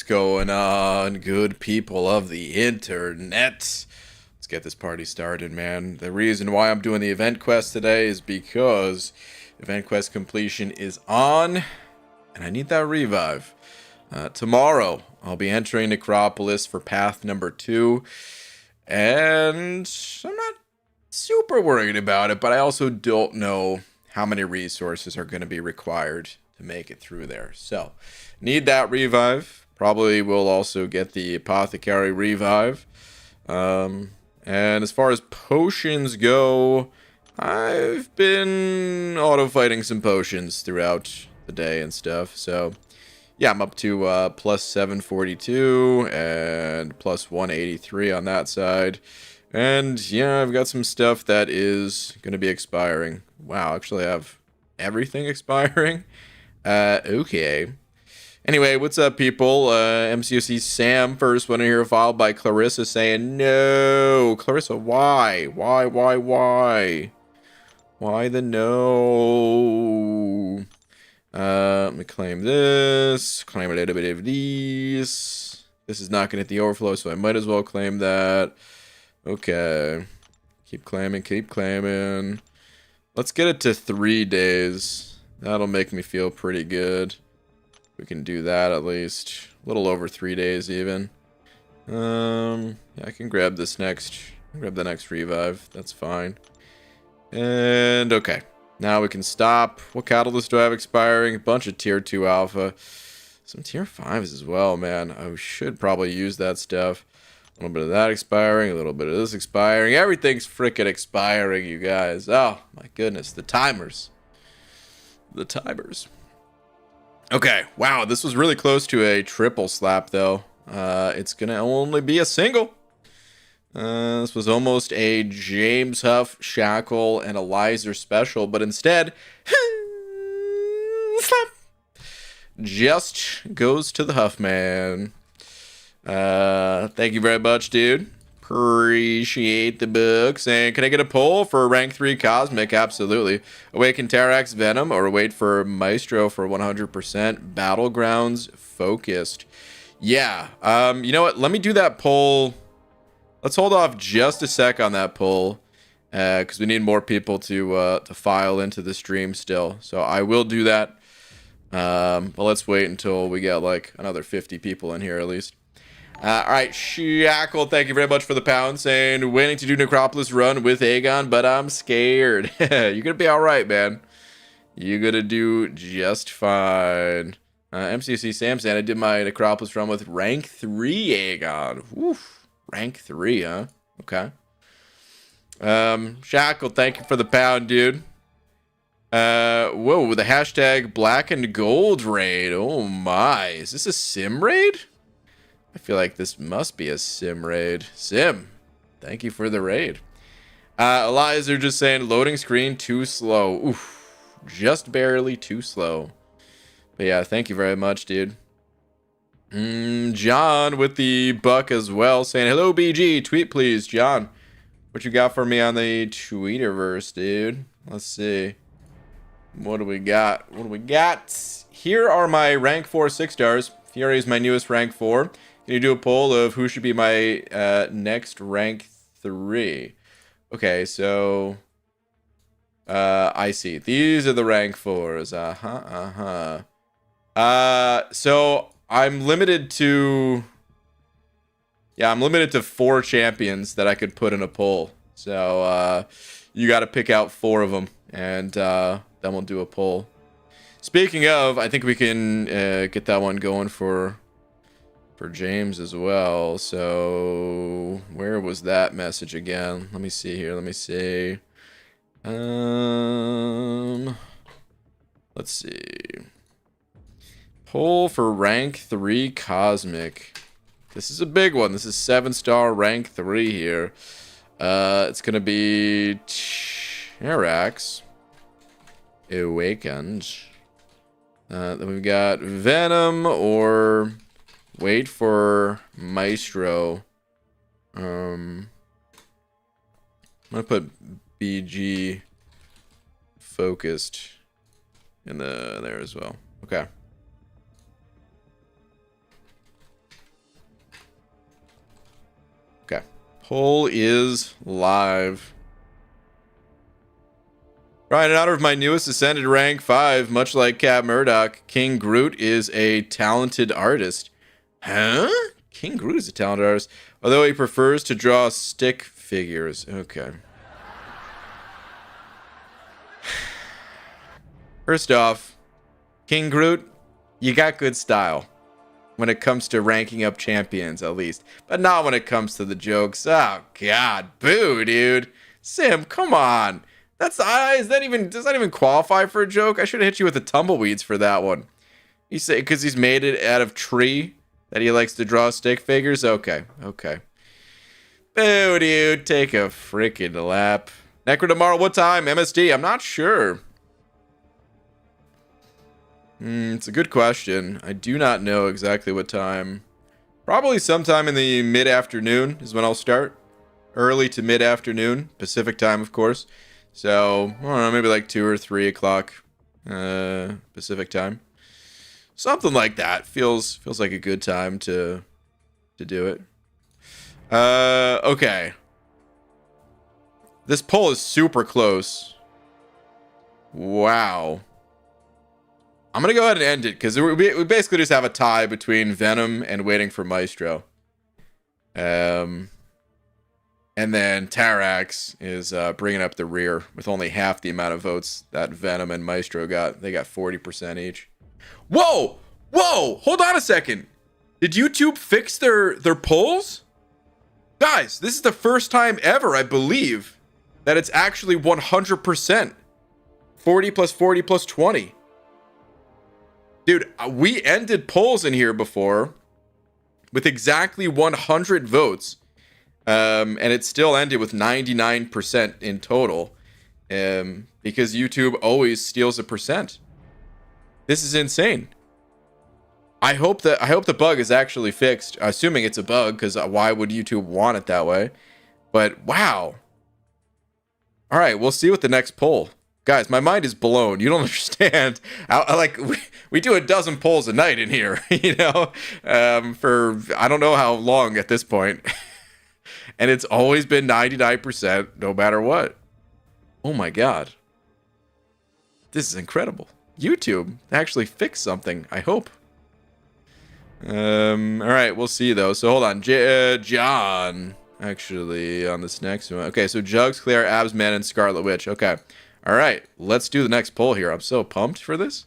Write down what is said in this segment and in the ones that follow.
going on, good people of the internet? Let's get this party started, man. The reason why I'm doing the event quest today is because event quest completion is on, and I need that revive. Tomorrow, I'll be entering Necropolis for path number 2, and I'm not super worried about it, but I also don't know how many resources are going to be required to make it through there. So, need that revive. Probably will also get the apothecary revive. And as far as potions go, I've been auto-fighting some potions throughout the day and stuff. So, yeah, I'm up to plus 742 and plus 183 on that side. And, yeah, I've got some stuff that is going to be expiring. Wow, actually I have everything expiring. Okay. Anyway, what's up, people? MCOC Sam, first one to hear, followed by Clarissa saying, no. Clarissa, why? Why? Why the no? Let me claim this. Claim a little bit of these. This is not going to hit the overflow, so I might as well claim that. Okay. Keep claiming. Let's get it to 3 days. That'll make me feel pretty good. We can do that at least. A little over 3 days even. Yeah, I can grab this next. Grab the next revive. That's fine. And okay. Now we can stop. What catalyst do I have expiring? A bunch of tier 2 alpha. Some tier 5s as well, man. I should probably use that stuff. A little bit of that expiring. A little bit of this expiring. Everything's freaking expiring, you guys. Oh, my goodness. The timers. Okay, wow, this was really close to a triple slap, though. It's gonna only be a single. This was almost a James Huff, Shackle, and Elizer special, but instead, slap, just goes to the Huffman. Thank you very much, dude. Appreciate the books. And can I get a poll for rank 3 Cosmic? Absolutely. Awaken Terax Venom or wait for Maestro for 100% Battlegrounds Focused. Yeah. You know what? Let me do that poll. Let's hold off just a sec on that poll. Because we need more people to file into the stream still. So I will do that. But let's wait until we get like another 50 people in here at least. Alright, Shackle, thank you very much for the pound, saying, waiting to do Necropolis run with Aegon, but I'm scared. You're gonna be alright, man. You're gonna do just fine. MCC Sam saying, I did my Necropolis run with rank 3 Aegon. Oof, rank 3, huh? Okay. Shackle, thank you for the pound, dude. Whoa, the hashtag black and gold raid. Oh my, is this a sim raid? I feel like this must be a sim raid. Sim, thank you for the raid. Eliza just saying, loading screen too slow. Oof, just barely too slow. But yeah, thank you very much, dude. John with the buck as well, saying, hello, BG. Tweet, please, John. What you got for me on the Tweeterverse, dude? Let's see. What do we got? Here are my rank 4 6-stars. Fury is my newest rank 4. Can you do a poll of who should be my next rank 3? Okay, so I see. These are the rank 4s. So I'm limited to I'm limited to 4 champions that I could put in a poll. So you got to pick out 4 of them, and then we'll do a poll. Speaking of, I think we can get that one going for James as well. So where was that message again? Let me see here. Let's see. Poll for rank 3 Cosmic. This is a big one. This is 7-star rank 3 here. It's gonna be Terax Awakened. Then we've got Venom or wait for Maestro. I'm gonna put BG focused in there as well. Okay. Okay. Poll is live. Right, in honor of my newest ascended rank 5, much like Cat Murdoch, King Groot is a talented artist. Huh? King Groot is a talented artist, although he prefers to draw stick figures. Okay. First off, King Groot, you got good style. When it comes to ranking up champions, at least. But not when it comes to the jokes. Oh, God. Boo, dude. Sim, come on. Does that even qualify for a joke? I should have hit you with the tumbleweeds for that one. You say because he's made it out of tree that he likes to draw stick figures? Okay. Boo, dude. Take a freaking lap. Necro tomorrow, what time? MSD? I'm not sure. It's a good question. I do not know exactly what time. Probably sometime in the mid-afternoon is when I'll start. Early to mid-afternoon. Pacific time, of course. So, I don't know, maybe like 2 or 3 o'clock Pacific time. Something like that. Feels like a good time to do it. Okay. This poll is super close. Wow. I'm going to go ahead and end it, because we basically just have a tie between Venom and Waiting for Maestro. And then Tarax is bringing up the rear with only half the amount of votes that Venom and Maestro got. They got 40% each. Whoa! Hold on a second. Did YouTube fix their polls? Guys, this is the first time ever, I believe, that it's actually 100%. 40 plus 40 plus 20. Dude, we ended polls in here before with exactly 100 votes. And it still ended with 99% in total. Because YouTube always steals a percent. This is insane. I hope the bug is actually fixed. Assuming it's a bug, because why would YouTube want it that way? But wow. All right, we'll see what the next poll. Guys, my mind is blown. You don't understand. We do a dozen polls a night in here, you know, for I don't know how long at this point. And it's always been 99%, no matter what. Oh my God. This is incredible. YouTube actually fixed something, I hope. All right, we'll see though. So hold on, John, actually on this next one. Okay, so Jugs, Claire, Absman, and Scarlet Witch. Okay. All right, let's do the next poll here. I'm so pumped for this.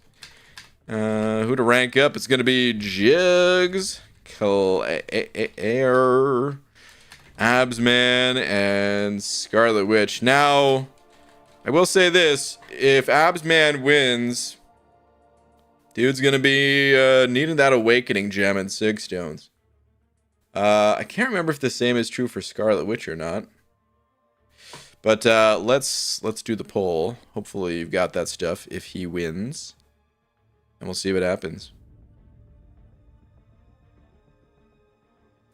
Who to rank up? It's going to be Jugs, Claire, Absman, and Scarlet Witch. Now, I will say this. If Absman wins, dude's going to be needing that Awakening Gem and Sig Stones. I can't remember if the same is true for Scarlet Witch or not. But let's do the poll. Hopefully you've got that stuff if he wins. And we'll see what happens.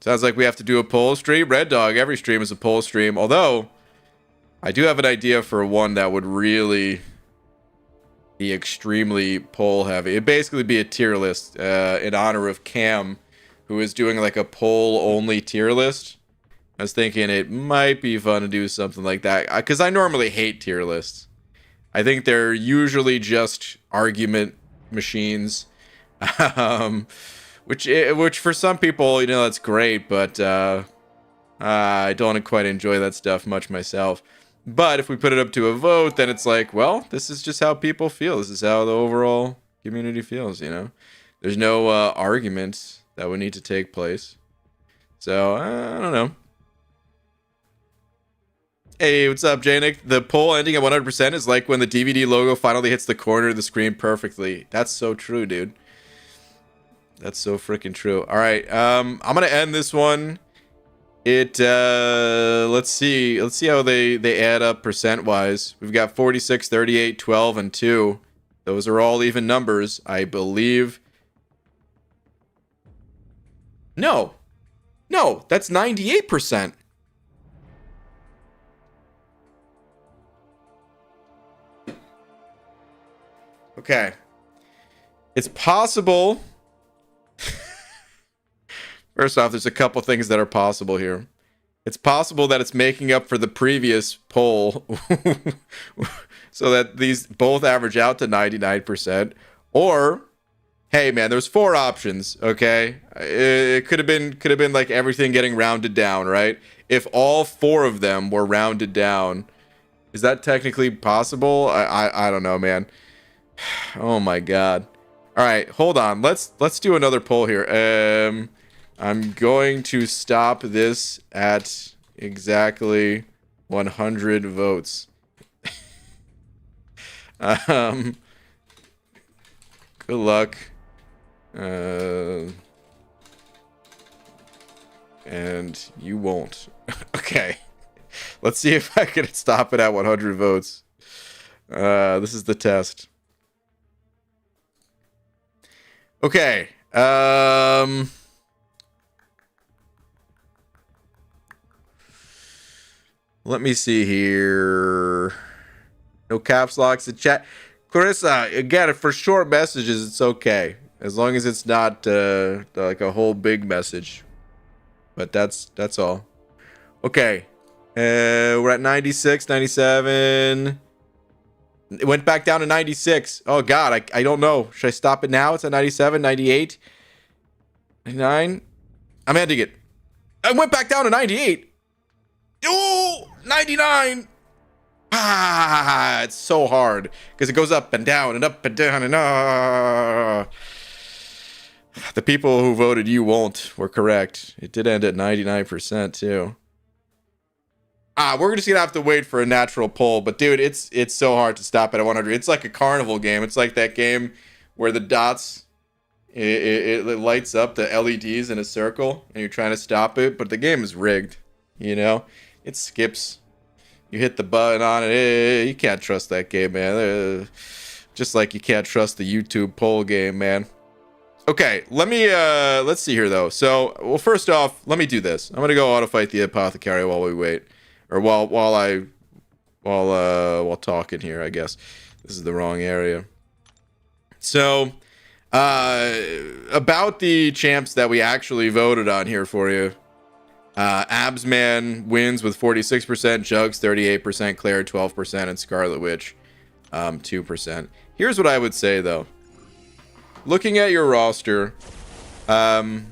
Sounds like we have to do a poll stream. Red Dog, every stream is a poll stream. Although, I do have an idea for one that would really be extremely poll heavy. It'd basically be a tier list in honor of Cam, who is doing like a poll only tier list. I was thinking it might be fun to do something like that, because I normally hate tier lists. I think they're usually just argument machines, which for some people, you know, that's great, but I don't quite enjoy that stuff much myself. But if we put it up to a vote, then it's like, well, this is just how people feel. This is how the overall community feels, you know? There's no arguments that would need to take place. So, I don't know. Hey, what's up, Janik? The poll ending at 100% is like when the DVD logo finally hits the corner of the screen perfectly. That's so true, dude. That's so freaking true. All right, I'm gonna end this one. Let's see how they add up percent-wise. We've got 46, 38, 12, and 2. Those are all even numbers, I believe. No, that's 98%. Okay. It's possible. First off, there's a couple things that are possible here. It's possible that it's making up for the previous poll so that these both average out to 99%. Or, hey man, there's 4 options, okay? It could have been like everything getting rounded down, right? If all 4 of them were rounded down, is that technically possible? I don't know, man. Oh my god. All right, hold on. Let's do another poll here. I'm going to stop this at exactly 100 votes. Good luck. And you won't. Okay. Let's see if I can stop it at 100 votes. This is the test. Okay. Let me see here. No caps locks in chat. Clarissa, again, for short messages, it's okay. As long as it's not like a whole big message. But that's all. Okay. We're at 96, 97. It went back down to 96. Oh, God. I don't know. Should I stop it now? It's at 97, 98, 99. I'm ending it. I went back down to 98. Oh, 99. Ah, it's so hard because it goes up and down and up and down and The people who voted you won't were correct. It did end at 99% too. We're just gonna have to wait for a natural poll, but dude, it's so hard to stop at 100. It's like a carnival game. It's like that game where the dots it lights up the LEDs in a circle and you're trying to stop it, but the game is rigged, you know? It skips. You hit the button on it. You can't trust that game, man. Just like you can't trust the YouTube poll game, man. Okay, let's see here though. So, well, first off, let me do this. I'm gonna go auto fight the apothecary while we wait, or while talking here. I guess this is the wrong area. So, about the champs that we actually voted on here for you. Absman wins with 46%, Jugs 38%, Claire 12%, and Scarlet Witch 2%. Here's what I would say though. Looking at your roster, I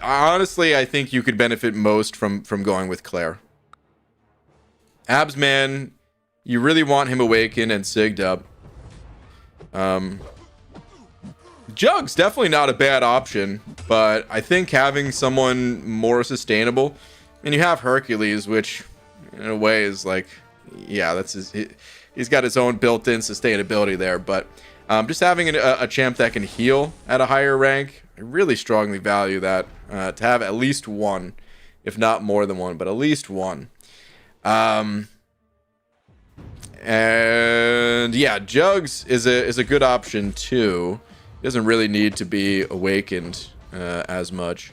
honestly think you could benefit most from going with Claire. Absman, you really want him awakened and sigged up. Jugs, definitely not a bad option, but I think having someone more sustainable, and you have Hercules, which in a way is like, yeah, that's he's got his own built-in sustainability there, but just having a champ that can heal at a higher rank, I really strongly value that, to have at least one, if not more than one, but at least one. And yeah, Jugs is a good option too. Doesn't really need to be awakened as much,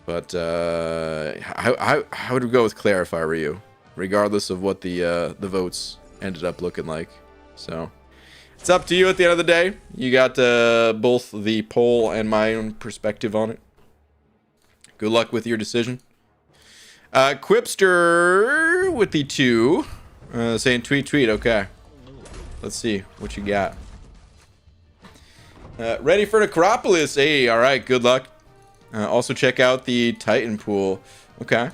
but I would go with Claire if I were you, regardless of what the votes ended up looking like. So it's up to you at the end of the day. You got both the poll and my own perspective on it. Good luck with your decision. Quipster with the 2 saying tweet. Okay, let's see what you got. Ready for Necropolis. Hey, all right, good luck. Also check out the Titan pool. Okay.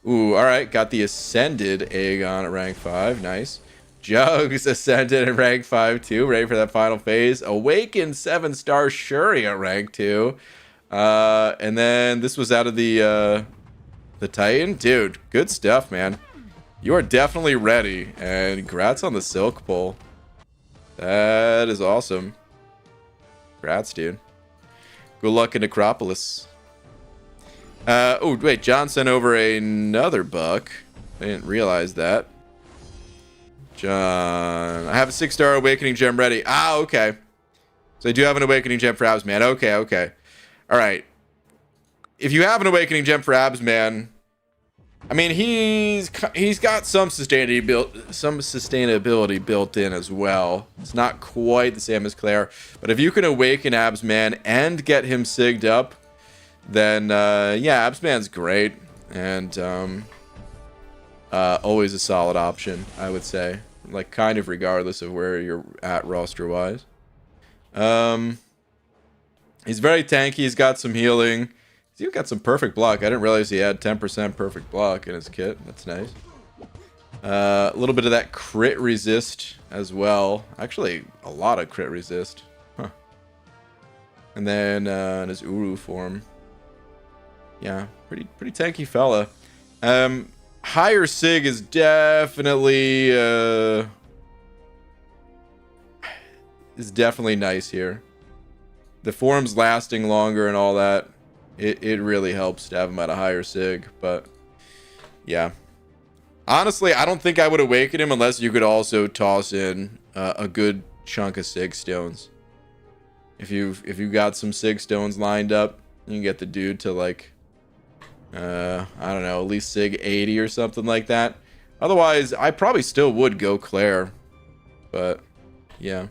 Ooh, all right, got the Ascended Aegon at rank 5. Nice. Jugs Ascended at rank 5 too. Ready for that final phase. Awakened 7-star Shuri at rank 2. And then this was out of the Titan. Dude, good stuff, man. You are definitely ready. And congrats on the Silk pool. That is awesome. Congrats, dude. Good luck in Necropolis. Oh, wait. John sent over another buck. I didn't realize that. John. I have a 6-star Awakening Gem ready. Ah, okay. So I do have an Awakening Gem for Absman. Okay. All right. If you have an Awakening Gem for Absman, I mean, he's got some sustainability built in as well. It's not quite the same as Claire, but if you can awaken Absman and get him sigged up, then yeah, Absman's great, and always a solid option, I would say. Like, kind of regardless of where you're at roster-wise. He's very tanky. He's got some healing. He's even got some perfect block. I didn't realize he had 10% perfect block in his kit. That's nice. A little bit of that crit resist as well. Actually, a lot of crit resist. Huh. And then in his Uru form. Yeah, pretty tanky fella. Higher Sig is definitely nice here. The form's lasting longer and all that. It really helps to have him at a higher Sig, but yeah. Honestly, I don't think I would awaken him unless you could also toss in a good chunk of Sig stones. If you got some Sig stones lined up, you can get the dude to like I don't know, at least Sig 80 or something like that. Otherwise, I probably still would go Claire. But yeah.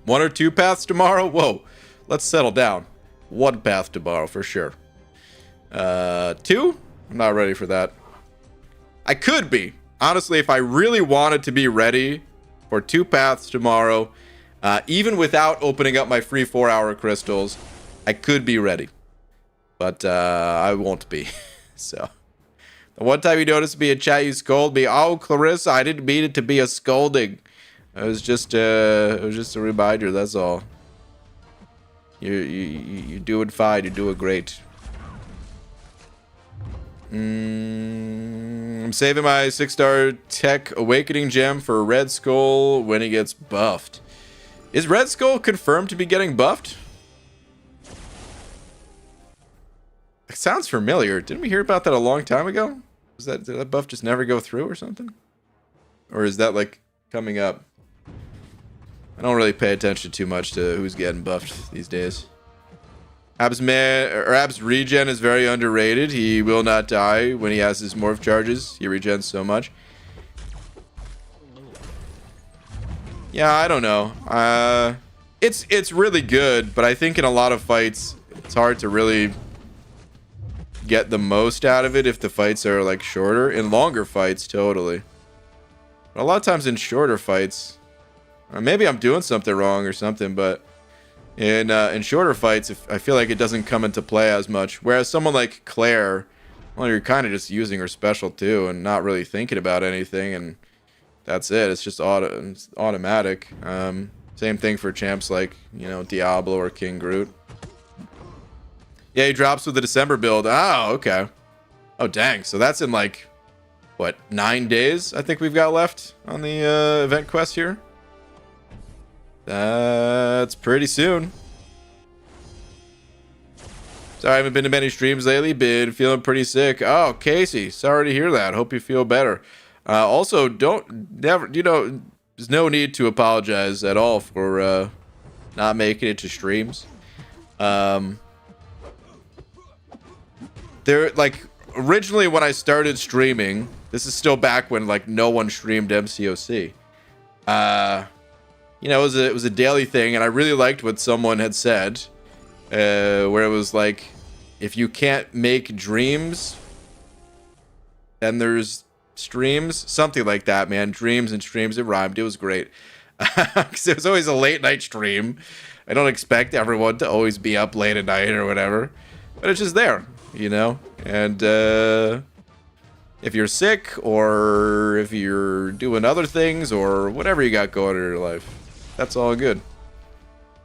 1 or 2 paths tomorrow? Whoa, let's settle down. 1 path tomorrow for sure. 2? I'm not ready for that. I could be. Honestly, if I really wanted to be ready for 2 paths tomorrow, even without opening up my free 4-hour crystals, I could be ready. But I won't be. So, the one time you noticed me in chat, you scold me. Oh, Clarissa, I didn't mean it to be a scolding. It was just a reminder. That's all. You're doing fine. You're doing great. I'm saving my 6-star tech awakening gem for Red Skull when he gets buffed. Is Red Skull confirmed to be getting buffed? It sounds familiar. Didn't we hear about that a long time ago? Did that buff just never go through or something? Or is that like coming up? I don't really pay attention too much to who's getting buffed these days. Abs regen is very underrated. He will not die when he has his morph charges. He regens so much. Yeah, I don't know. It's really good, but I think in a lot of fights it's hard to really get the most out of it if the fights are like shorter. In longer fights, totally. But a lot of times in shorter fights, or maybe I'm doing something wrong or something, but in shorter fights, I feel like it doesn't come into play as much. Whereas someone like Claire, well, you're kind of just using her special too and not really thinking about anything, and that's it. It's just it's automatic. Same thing for champs like, you know, Diablo or King Groot. Yeah, he drops with the December build. Oh, okay. Oh, dang. So that's in like, what, 9 days I think we've got left on the event quest here? That's pretty soon. Sorry, I haven't been to many streams lately. Been feeling pretty sick. Oh, Casey, sorry to hear that. Hope you feel better. Also, there's no need to apologize at all for not making it to streams. Like, originally when I started streaming, this is still back when like no one streamed MCOC. You know, it was a daily thing, and I really liked what someone had said, where it was like, if you can't make dreams, then there's streams, something like that, man. Dreams and streams, it rhymed. It was great. Because it was always a late night stream. I don't expect everyone to always be up late at night or whatever, but it's just there, you know. And if you're sick or if you're doing other things or whatever you got going in your life, that's all good.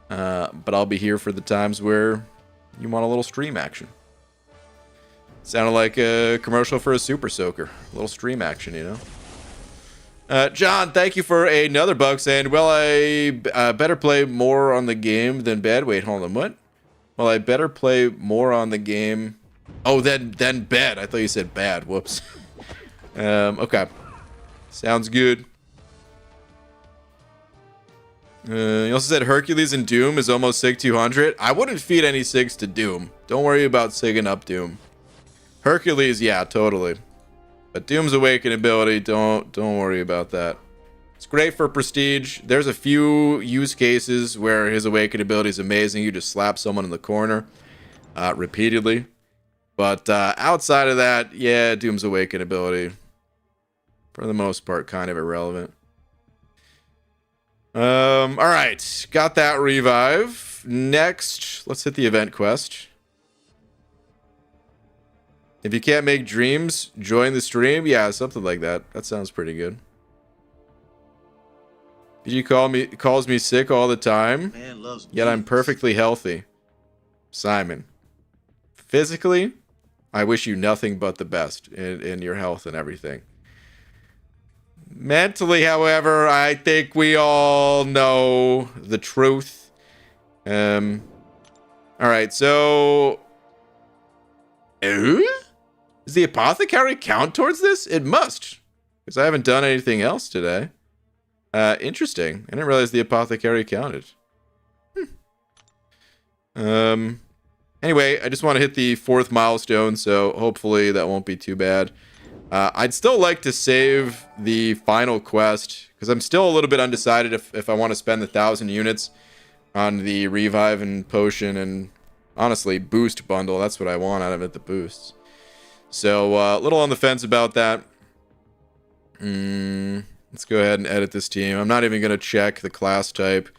But I'll be here for the times where you want a little stream action. Sounded like a commercial for a super soaker. A little stream action, you know. John, thank you for another bug saying, well, I better play more on the game than bed. Wait, hold on, what? Well, I better play more on the game. Oh, then bed. I thought you said bad. Whoops. Okay. Sounds good. You also said Hercules and Doom is almost Sig 200. I wouldn't feed any Sigs to Doom. Don't worry about Sigging up Doom. Hercules, yeah, totally. But Doom's Awaken ability, don't worry about that. It's great for prestige. There's a few use cases where his awakened ability is amazing. You just slap someone in the corner repeatedly. But outside of that, yeah, Doom's awakened ability, for the most part, kind of irrelevant. All right, got that revive. Next, let's hit the event quest. If you can't make dreams, join the stream. Yeah, something like that. That sounds pretty good. Calls me sick all the time. Man loves yet I'm perfectly healthy. Simon. Physically, I wish you nothing but the best in your health and everything. Mentally, however, I think we all know the truth. All right, so... Does the apothecary count towards this? It must, because I haven't done anything else today. Interesting. I didn't realize the apothecary counted. Anyway, I just want to hit the 4th milestone, so hopefully that won't be too bad. I'd still like to save the final quest, because I'm still a little bit undecided if I want to spend the 1,000 units on the revive and potion and, honestly, boost bundle. That's what I want out of it, the boosts. So, a little on the fence about that. Let's go ahead and edit this team. I'm not even going to check the class type.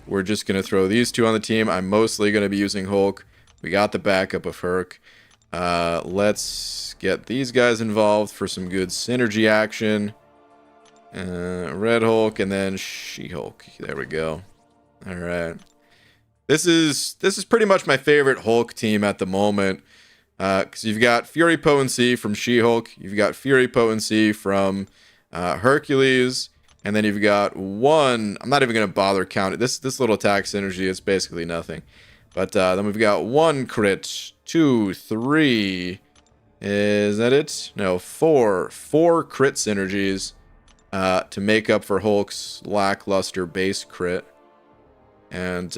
We're just going to throw these two on the team. I'm mostly going to be using Hulk. We got the backup of Herc. Let's get these guys involved for some good synergy action. Red Hulk and then She-Hulk. There we go. All right. This is pretty much my favorite Hulk team at the moment. Because you've got Fury Potency from She-Hulk. You've got Fury Potency from Hercules. And then you've got one... I'm not even going to bother counting. This little attack synergy is basically nothing. But then we've got 1 crit, 2, 3... Is that it? No, 4 crit synergies to make up for Hulk's lackluster base crit. And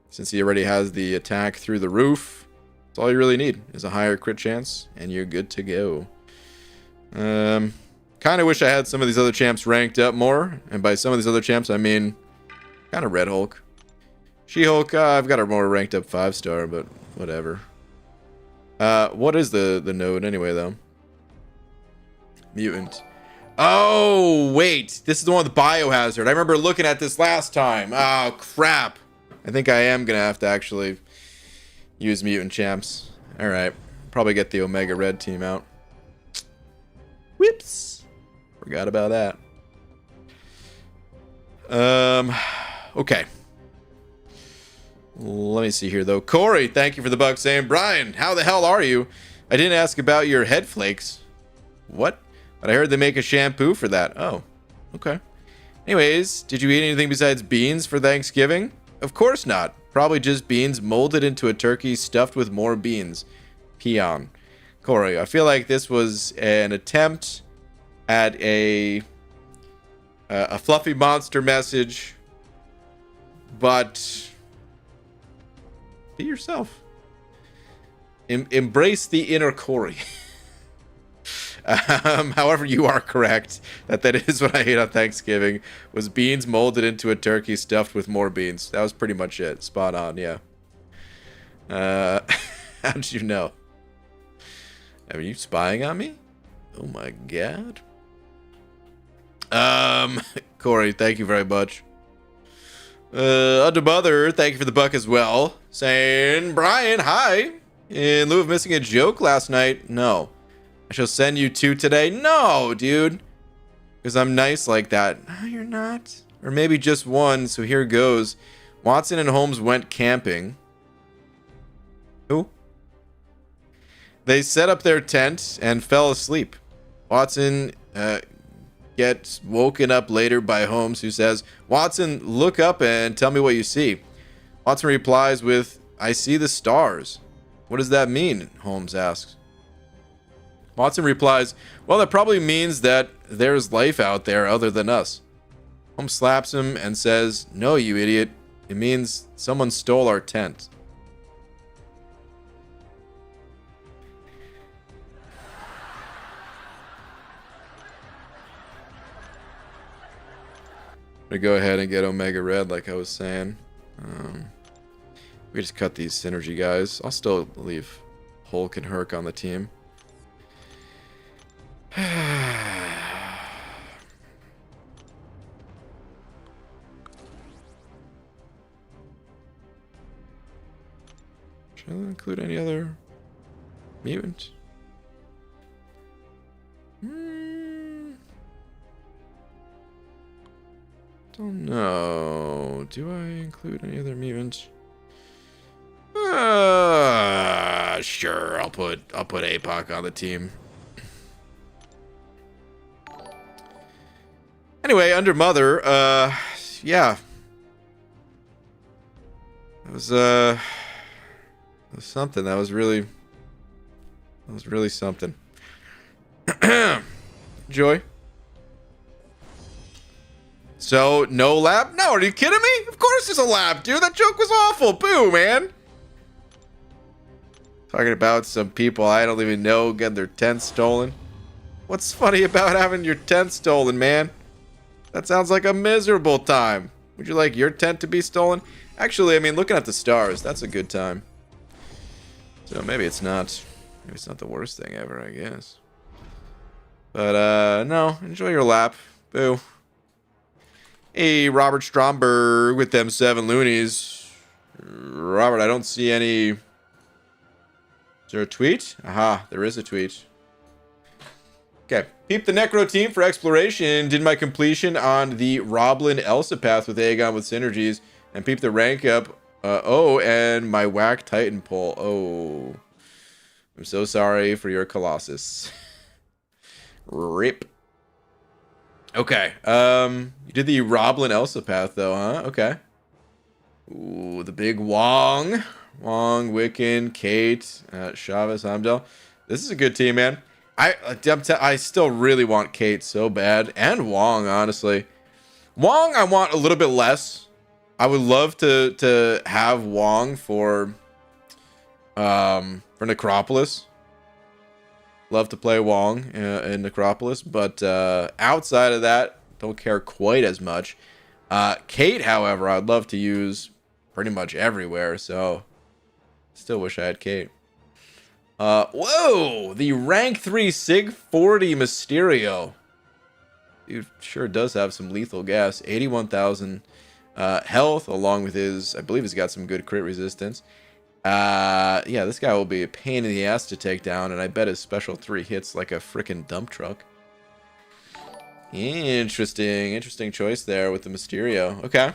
since he already has the attack through the roof, that's all you really need is a higher crit chance, and you're good to go. Kind of wish I had some of these other champs ranked up more, and by some of these other champs, I mean kind of Red Hulk. She-Hulk, I've got her more ranked up 5-star, but whatever. What is the node anyway, though? Mutant. Oh, wait. This is the one with the biohazard. I remember looking at this last time. Oh, crap. I think I am going to have to actually use mutant champs. All right. Probably get the Omega Red team out. Whoops. Forgot about that. Okay. Let me see here, though. Corey, thank you for the buck saying, Brian, how the hell are you? I didn't ask about your head flakes. What? But I heard they make a shampoo for that. Oh, okay. Anyways, did you eat anything besides beans for Thanksgiving? Of course not. Probably just beans molded into a turkey stuffed with more beans. Peon. Corey, I feel like this was an attempt at a fluffy monster message, but... be yourself. Embrace the inner Corey. However, you are correct that is what I ate on Thanksgiving, was beans molded into a turkey stuffed with more beans. That was pretty much it. Spot on, yeah. How'd you know? Are you spying on me? Oh my god. Corey, thank you very much. Undermother, thank you for the buck as well. Saying, Brian, hi. In lieu of missing a joke last night, no. I shall send you 2 today. No, dude. Because I'm nice like that. No, you're not. Or maybe just 1, so here goes. Watson and Holmes went camping. Who? They set up their tent and fell asleep. Watson gets woken up later by Holmes, who says, Watson, look up and tell me what you see. Watson replies with, I see the stars. What does that mean? Holmes asks. Watson replies, well, that probably means that there's life out there other than us. Holmes slaps him and says, no, you idiot. It means someone stole our tent. gonna go ahead and get Omega Red like I was saying. We just cut these synergy guys. I'll still leave Hulk and Herc on the team. Should I include any other mutant? Don't know. Do I include any other mutants? Sure. I'll put APOC on the team. Anyway, under Mother, yeah. That was something. That was really something. Joy. So, no lab? No, are you kidding me? Of course there's a lab, dude. That joke was awful. Boo, man. Talking about some people I don't even know getting their tent stolen. What's funny about having your tent stolen, man? That sounds like a miserable time. Would you like your tent to be stolen? Actually, I mean, looking at the stars, that's a good time. So maybe it's not. Maybe it's not the worst thing ever, I guess. But, no. Enjoy your lap. Boo. Hey, Robert Stromberg with them 7 loonies. Robert, I don't see any... Is there a tweet? Aha, there is a tweet. Okay. Peep the Necro team for exploration. Did my completion on the Roblin Elsa path with Aegon with synergies. And peep the rank up. Oh, and my whack Titan pull. Oh. I'm so sorry for your Colossus. Rip. Okay. You did the Roblin Elsa path though, huh? Okay. Ooh, the big Wong. Wong, Wiccan, Kate, Chavez, Hamdel. This is a good team, man. I still really want Kate so bad. And Wong, honestly. Wong, I want a little bit less. I would love to have Wong for Necropolis. Love to play Wong in Necropolis. But outside of that, don't care quite as much. Kate, however, I'd love to use pretty much everywhere. So, still wish I had Kate. Whoa! The rank 3 Sig 40 Mysterio. Dude sure does have some lethal gas. 81,000 health, along with his... I believe he's got some good crit resistance. Yeah, this guy will be a pain in the ass to take down, and I bet his special 3 hits like a freaking dump truck. Interesting choice there with the Mysterio. Okay.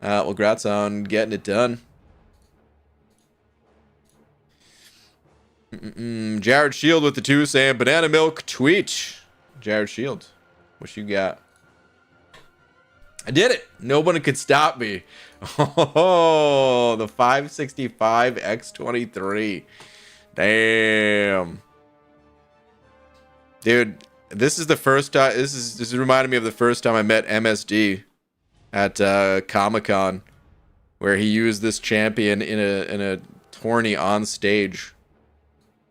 Well, congrats on getting it done. Jared Shield with the 2 saying banana milk tweet. Jared Shield, what you got? I did it. Nobody could stop me. Oh, the 565 X23. Damn. Dude, this is the first time. This is reminding me of the first time I met MSD at Comic-Con, where he used this champion in a tourney on stage.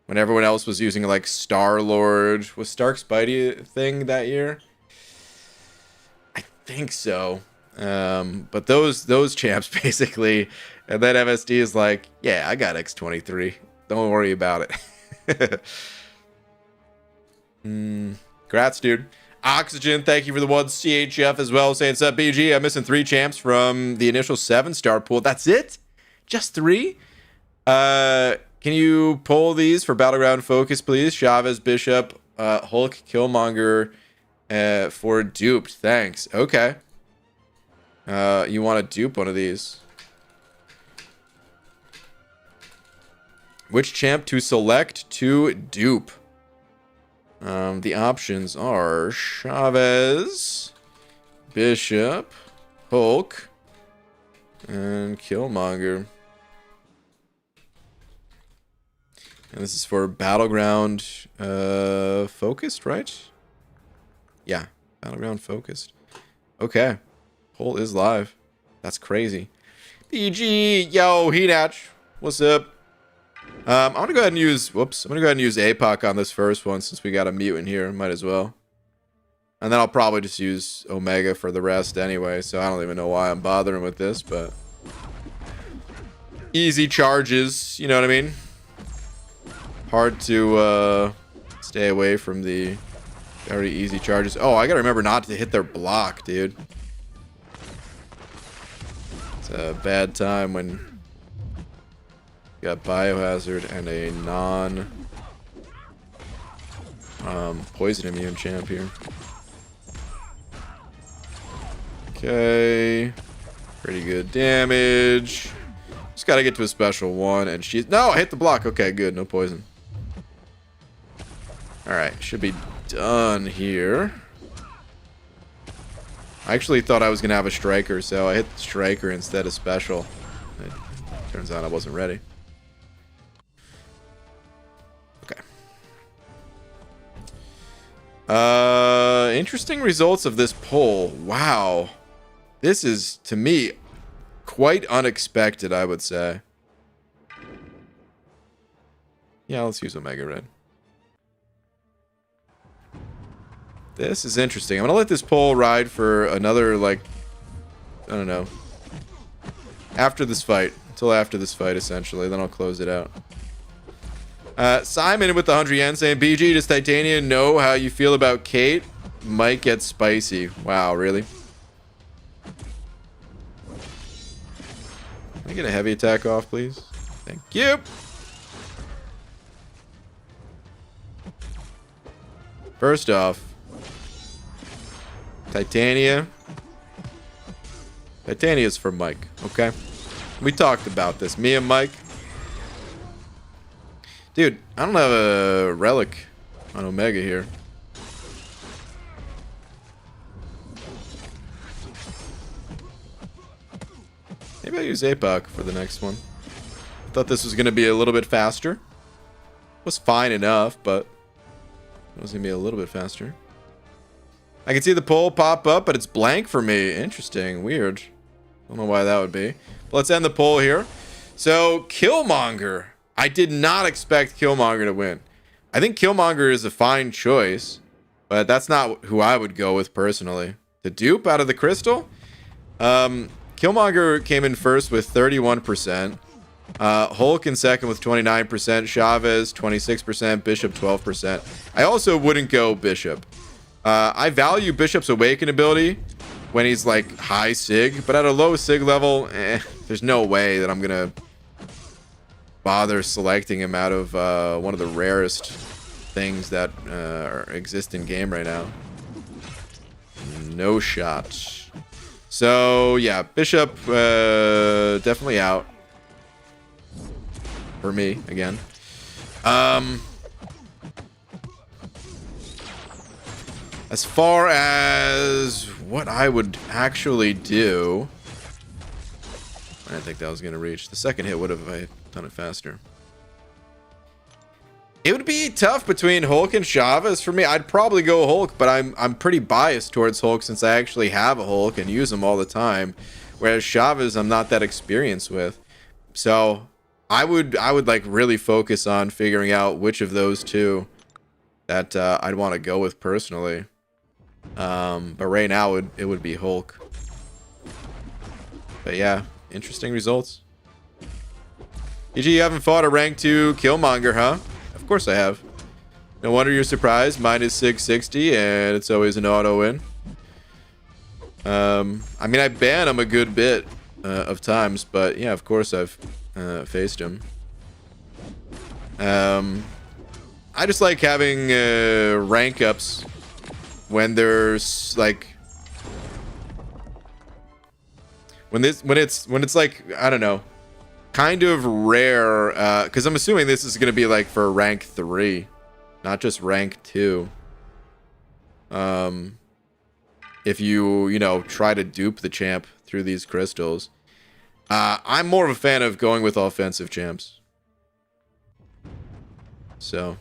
When everyone else was using like Star-Lord. Was Stark Spidey a thing that year? I think so. But those champs basically. And then MSD is like, yeah, I got X23. Don't worry about it. Congrats, dude. Oxygen, thank you for the 1 CHF as well. Saying sup, BG. I'm missing 3 champs from the initial 7-star pool. That's it? Just 3? Can you pull these for Battleground Focus, please? Chavez, Bishop, Hulk, Killmonger, for duped. Thanks. Okay. You want to dupe one of these. Which champ to select to dupe? The options are Chavez, Bishop, Hulk, and Killmonger. And this is for Battleground Focused, right? Yeah, Battleground Focused. Okay. Poll is live. That's crazy. BG, yo, Heatnatch. What's up? I'm gonna go ahead and use... Whoops. I'm gonna go ahead and use APOC on this first one since we got a mutant here. Might as well. And then I'll probably just use Omega for the rest anyway, so I don't even know why I'm bothering with this, but... Easy charges, you know what I mean? Hard to stay away from the very easy charges. Oh, I gotta remember not to hit their block, dude. It's a bad time when you got Biohazard and a poison immune champ here. Okay. Pretty good damage. Just gotta get to a special one, and she's... No, I hit the block. Okay, good. No poison. Alright, should be done here. I actually thought I was gonna have a striker, so I hit the striker instead of special. It turns out I wasn't ready. Okay. Interesting results of this poll. Wow. This is, to me, quite unexpected, I would say. Yeah, let's use Omega Red. This is interesting. I'm gonna let this poll ride for another, like, I don't know. After this fight. Until after this fight, essentially. Then I'll close it out. Simon with the 100 yen saying, BG, does Titania know how you feel about Kate? Might get spicy. Wow, really? Can I get a heavy attack off, please? Thank you. First off, Titania. Titania's for Mike, okay? We talked about this. Me and Mike. Dude, I don't have a relic on Omega here. Maybe I'll use APOC for the next one. I thought this was going to be a little bit faster. It was fine enough, but it was going to be a little bit faster. I can see the poll pop up, but it's blank for me. Interesting. Weird. Don't know why that would be. But let's end the poll here. So, Killmonger. I did not expect Killmonger to win. I think Killmonger is a fine choice, but that's not who I would go with personally. The dupe out of the crystal? Killmonger came in first with 31%. Hulk in second with 29%. Chavez 26%. Bishop 12%. I also wouldn't go Bishop. I value Bishop's Awaken ability when he's like high Sig, but at a low Sig level, there's no way that I'm gonna bother selecting him out of one of the rarest things that exist in game right now. No shot. So yeah, Bishop definitely out for me again. As far as what I would actually do, I didn't think that was going to reach. The second hit would have if I had done it faster. It would be tough between Hulk and Chavez for me. I'd probably go Hulk, but I'm pretty biased towards Hulk since I actually have a Hulk and use him all the time. Whereas Chavez, I'm not that experienced with. So I would like really focus on figuring out which of those two that I'd want to go with personally. But right now it would be Hulk. But yeah, interesting results. EG, you haven't fought a rank 2 Killmonger, huh? Of course I have. No wonder you're surprised. Mine is 660 and it's always an auto win. I mean, I ban him a good bit of times, but yeah, of course I've faced him. I just like having rank ups when there's like when it's like, I don't know, kind of rare, because I'm assuming this is gonna be like for rank 3, not just rank 2. If you know, try to dupe the champ through these crystals. I'm more of a fan of going with offensive champs. So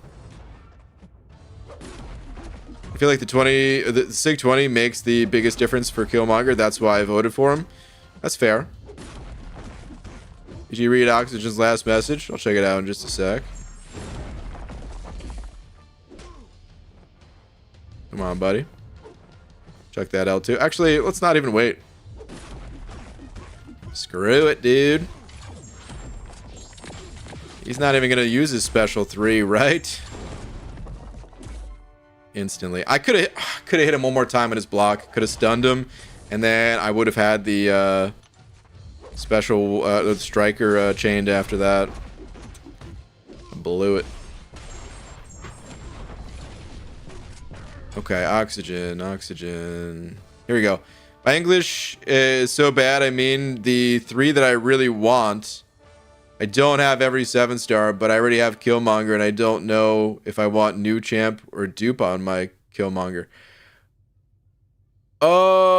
I feel like the Sig 20 makes the biggest difference for Killmonger. That's why I voted for him. That's fair. Did you read Oxygen's last message? I'll check it out in just a sec. Come on, buddy. Chuck that L2. Actually, let's not even wait. Screw it, dude. He's not even going to use his special 3, right? Instantly. I could have hit him one more time in his block. Could have stunned him. And then I would have had the special striker chained after that. Blew it. Okay, oxygen. Here we go. My English is so bad, I mean the 3 that I really want. I don't have every 7-star, but I already have Killmonger, and I don't know if I want new champ or dupe on my Killmonger. Oh.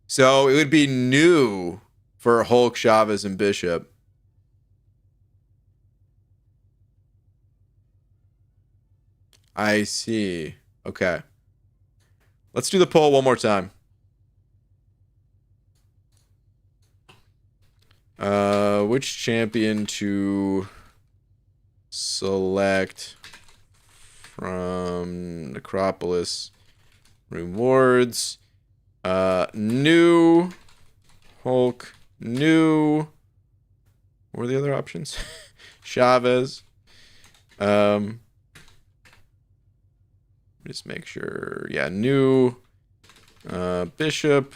So it would be new for Hulk, Chavez, and Bishop. I see. Okay. Let's do the poll one more time. Which champion to select from Necropolis rewards? New Hulk, new. What were the other options? Chavez. Just make sure. Yeah, new. Bishop.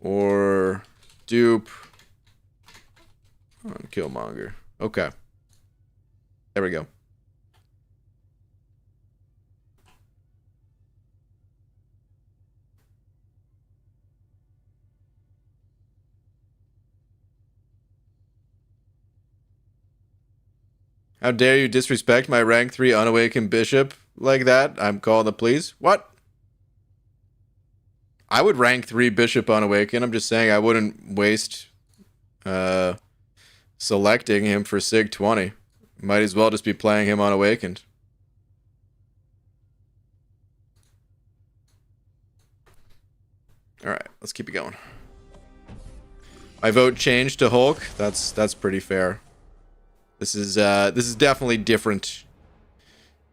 Or dupe on Killmonger. Okay. There we go. How dare you disrespect my rank 3 unawakened bishop like that? I'm calling the police. What? I would rank 3 bishop unawakened. I'm just saying I wouldn't waste selecting him for Sig 20. Might as well just be playing him unawakened. Alright, let's keep it going. My vote changed to Hulk. That's pretty fair. This is definitely different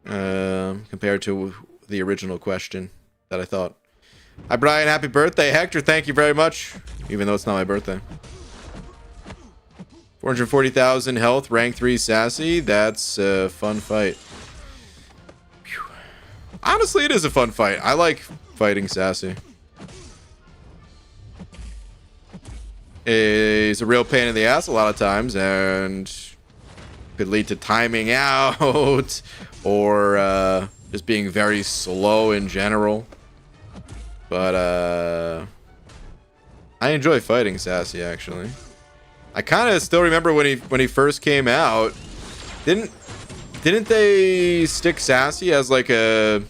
compared to the original question that I thought. Hi, Brian. Happy birthday. Hector, thank you very much. Even though it's not my birthday. 440,000 health, rank 3 sassy. That's a fun fight. Whew. Honestly, it is a fun fight. I like fighting sassy. It's a real pain in the ass a lot of times, and could lead to timing out or just being very slow in general. But I enjoy fighting sassy, actually. I kind of still remember when he first came out. Didn't they stick sassy as like an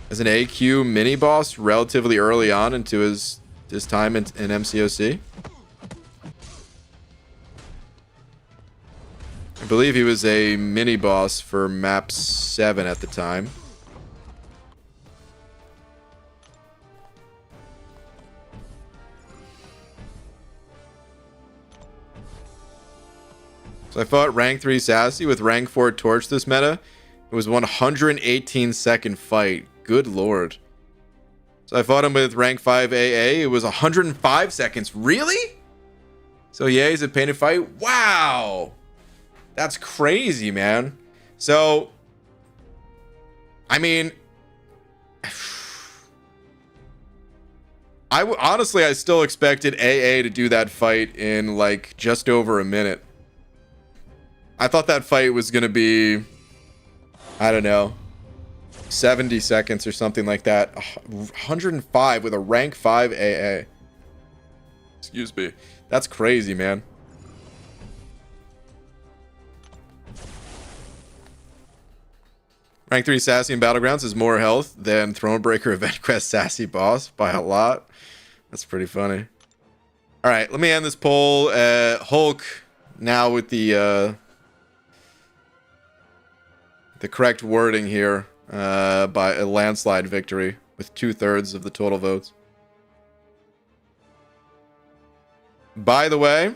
AQ mini boss relatively early on into his time in MCOC? I believe he was a mini boss for map 7 at the time. So I fought rank 3 sassy with rank 4 torch this meta. It was 118 second fight. Good lord. So I fought him with rank 5 AA. It was 105 seconds. Really? So yeah, he's a painted fight. Wow. That's crazy, man. So, I mean, honestly, I still expected AA to do that fight in like just over a minute. I thought that fight was going to be, I don't know, 70 seconds or something like that. 105 with a rank 5 AA. Excuse me. That's crazy, man. Rank 3 Sassy in Battlegrounds is more health than Thronebreaker Event Quest Sassy Boss by a lot. That's pretty funny. Alright, let me end this poll. Hulk, now with the correct wording here, by a landslide victory with 2/3 of the total votes. By the way,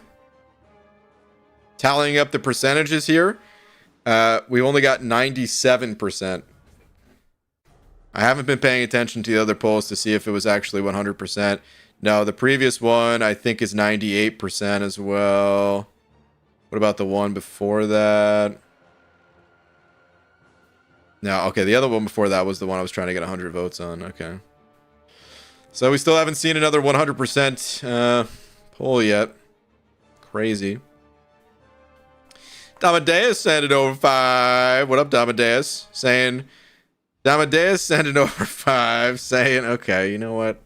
tallying up the percentages here, We only got 97%. I haven't been paying attention to the other polls to see if it was actually 100%. No, the previous one I think is 98% as well. What about the one before that? No, okay, the other one before that was the one I was trying to get 100 votes on. Okay. So we still haven't seen another 100% poll yet. Crazy. Damadeus sent it over 5. What up, Damadeus? Saying... Damadeus sent it over 5, saying, okay, you know what?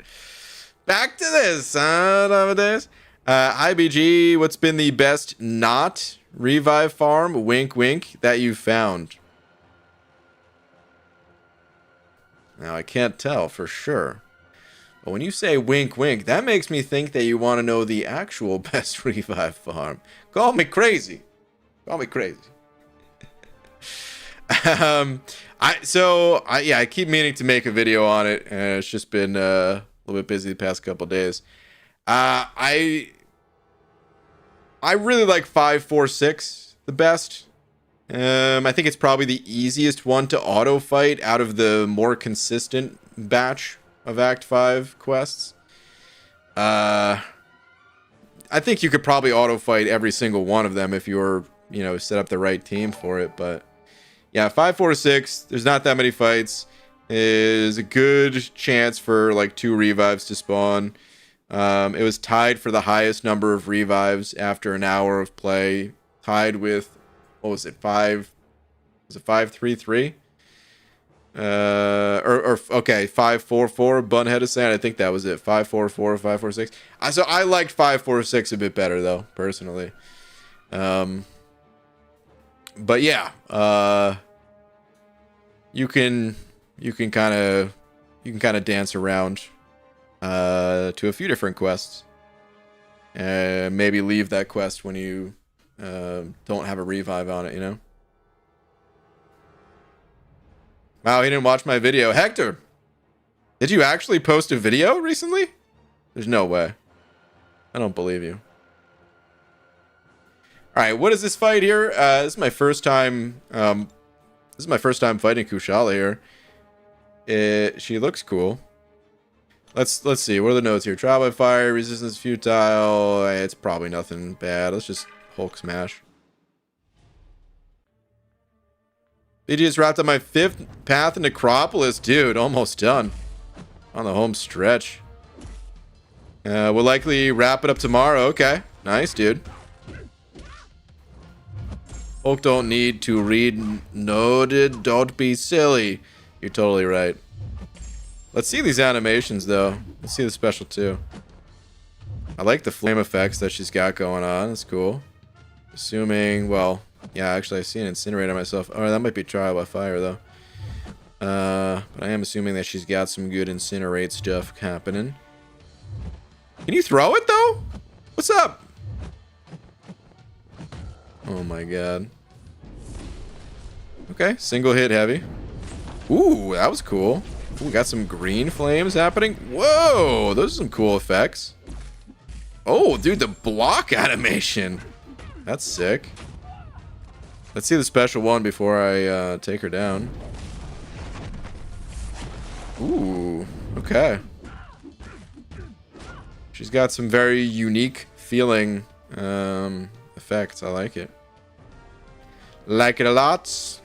Back to this, huh, Damadeus? IBG, what's been the best not revive farm, wink wink, that you've found? Now, I can't tell for sure. But when you say wink wink, that makes me think that you want to know the actual best revive farm. Call me crazy. Call me crazy. I keep meaning to make a video on it, and it's just been a little bit busy the past couple days. I really like 546 the best. I think it's probably the easiest one to auto fight out of the more consistent batch of Act 5 quests. I think you could probably auto fight every single one of them if you were, set up the right team for it, but yeah, 546, there's not that many fights. Is a good chance for like 2 revives to spawn. It was tied for the highest number of revives after an hour of play. Tied with, what was it, 533? Okay, 544, Bunhead is saying. I think that was it, 544 or 546. So I liked 546 a bit better though, personally. But yeah, you can kind of dance around to a few different quests, and maybe leave that quest when you don't have a revive on it, Wow, he didn't watch my video. Hector, did you actually post a video recently? There's no way. I don't believe you. All right, what is this fight here? This is my first time. This is my first time fighting Kushala here. She looks cool. Let's see. What are the notes here? Trial by fire, resistance futile. It's probably nothing bad. Let's just Hulk smash. BG just wrapped up my 5th path in Necropolis, dude. Almost done. On the home stretch. We'll likely wrap it up tomorrow. Okay, nice, dude. Hulk don't need to read noted. Don't be silly. You're totally right. Let's see these animations, though. Let's see the special, too. I like the flame effects that she's got going on. That's cool. Assuming, well, yeah, actually, I see an incinerator myself. Oh, that might be trial by fire, though. But I am assuming that she's got some good incinerate stuff happening. Can you throw it, though? What's up? Oh my god. Okay, single hit heavy. Ooh, that was cool. Ooh, we got some green flames happening. Whoa, those are some cool effects. Oh, dude, the block animation. That's sick. Let's see the special one before I take her down. Ooh, okay. She's got some very unique feeling effects. I like it. Like it a lot.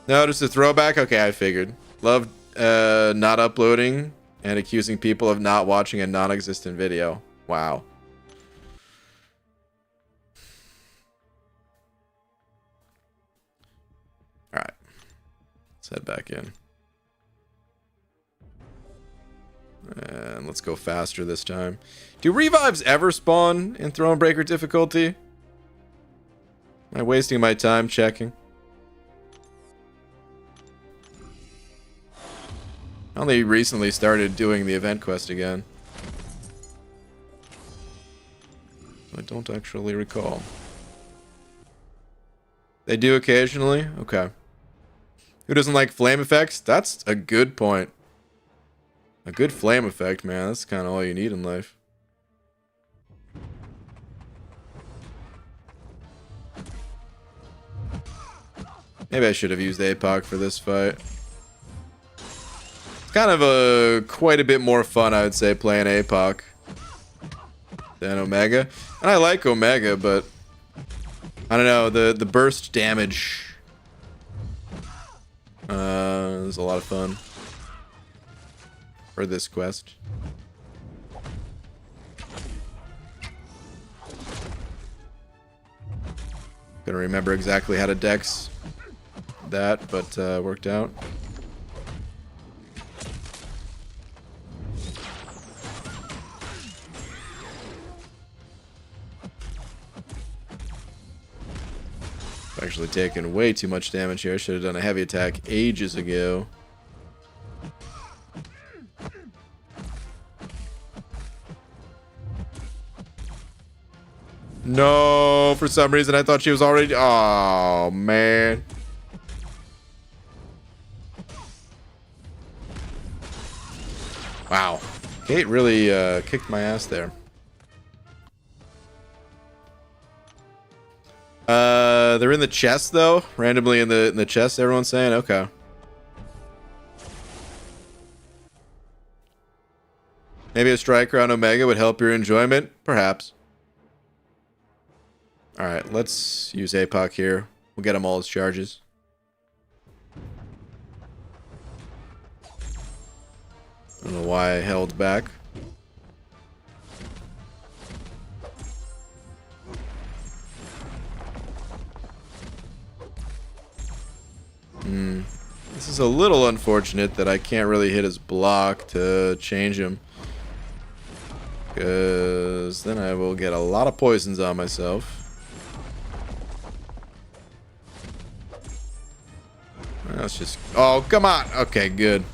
No, just a throwback? Okay, I figured. Love not uploading and accusing people of not watching a non-existent video. Wow. Alright. Let's head back in. And let's go faster this time. Do revives ever spawn in Thronebreaker difficulty? Am I wasting my time checking? I only recently started doing the event quest again. I don't actually recall. They do occasionally? Okay. Who doesn't like flame effects? That's a good point. A good flame effect, man. That's kind of all you need in life. Maybe I should have used APOC for this fight. It's kind of quite a bit more fun, I would say, playing APOC than Omega. And I like Omega, but I don't know, the burst damage is a lot of fun for this quest. Gonna remember exactly how to dex that, but worked out. Actually taking way too much damage here. Should have done a heavy attack ages ago. No, for some reason I thought she was already... Oh, man. Wow. Kate really kicked my ass there. They're in the chest though. Randomly in the chest, everyone's saying? Okay. Maybe a striker on Omega would help your enjoyment? Perhaps. Alright, let's use APOC here. We'll get him all his charges. I don't know why I held back. This is a little unfortunate that I can't really hit his block to change him. Because then I will get a lot of poisons on myself. Let's just... Oh, come on! Okay, good.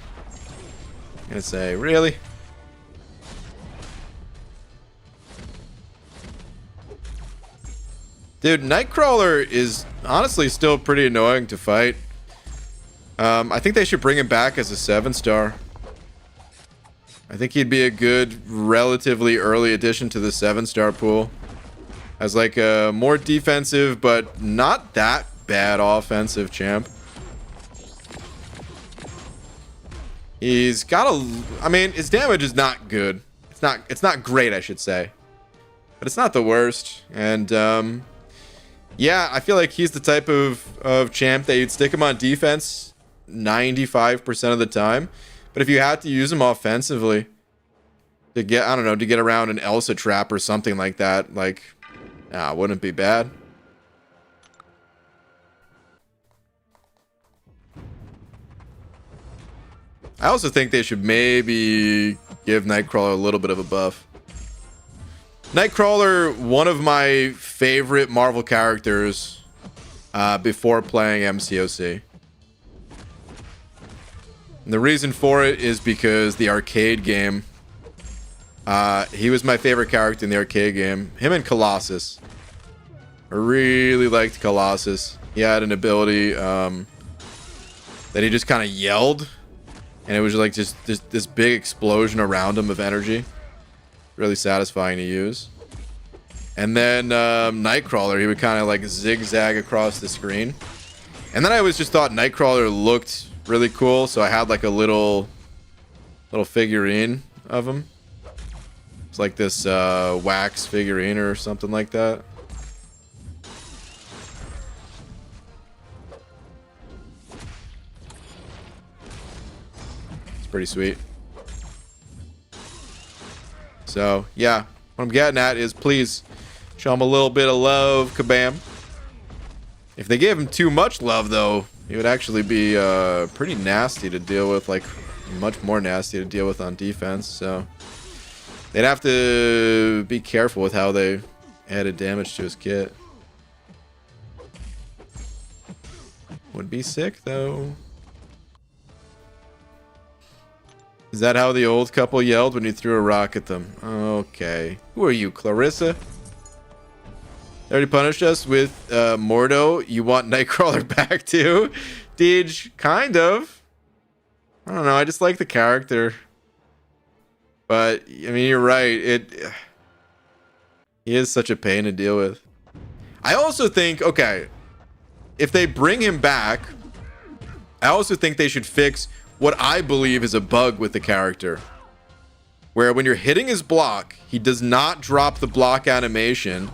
I'm gonna say, really? Dude, Nightcrawler is honestly still pretty annoying to fight. I think they should bring him back as a 7-star. I think he'd be a good, relatively early addition to the 7-star pool. As like a more defensive, but not that bad offensive champ. He's got a... I mean, his damage is not good. It's not great, I should say. But it's not the worst. And, yeah, I feel like he's the type of champ that you'd stick him on defense 95% of the time. But if you had to use him offensively to get, I don't know, to get around an Elsa trap or something like that, like, wouldn't be bad. I also think they should maybe give Nightcrawler a little bit of a buff. Nightcrawler, one of my favorite Marvel characters before playing MCOC. And the reason for it is because the arcade game, he was my favorite character in the arcade game. Him and Colossus. I really liked Colossus. He had an ability that he just kind of yelled. And it was like just this big explosion around him of energy. Really satisfying to use. And then Nightcrawler, he would kind of like zigzag across the screen. And then I always just thought Nightcrawler looked really cool, so I had like a little figurine of him. It's like this wax figurine or something like that. It's pretty sweet. So yeah, what I'm getting at is please show him a little bit of love, kabam. If they gave him too much love though, he would actually be pretty nasty to deal with, like much more nasty to deal with on defense. So they'd have to be careful with how they added damage to his kit. Would be sick though. Is that how the old couple yelled when you threw a rock at them? Okay. Who are you, Clarissa? They already punished us with Mordo. You want Nightcrawler back too? Deej, kind of. I don't know. I just like the character. But, I mean, you're right. He is such a pain to deal with. I also think, okay, if they bring him back, I also think they should fix what I believe is a bug with the character. Where when you're hitting his block, he does not drop the block animation.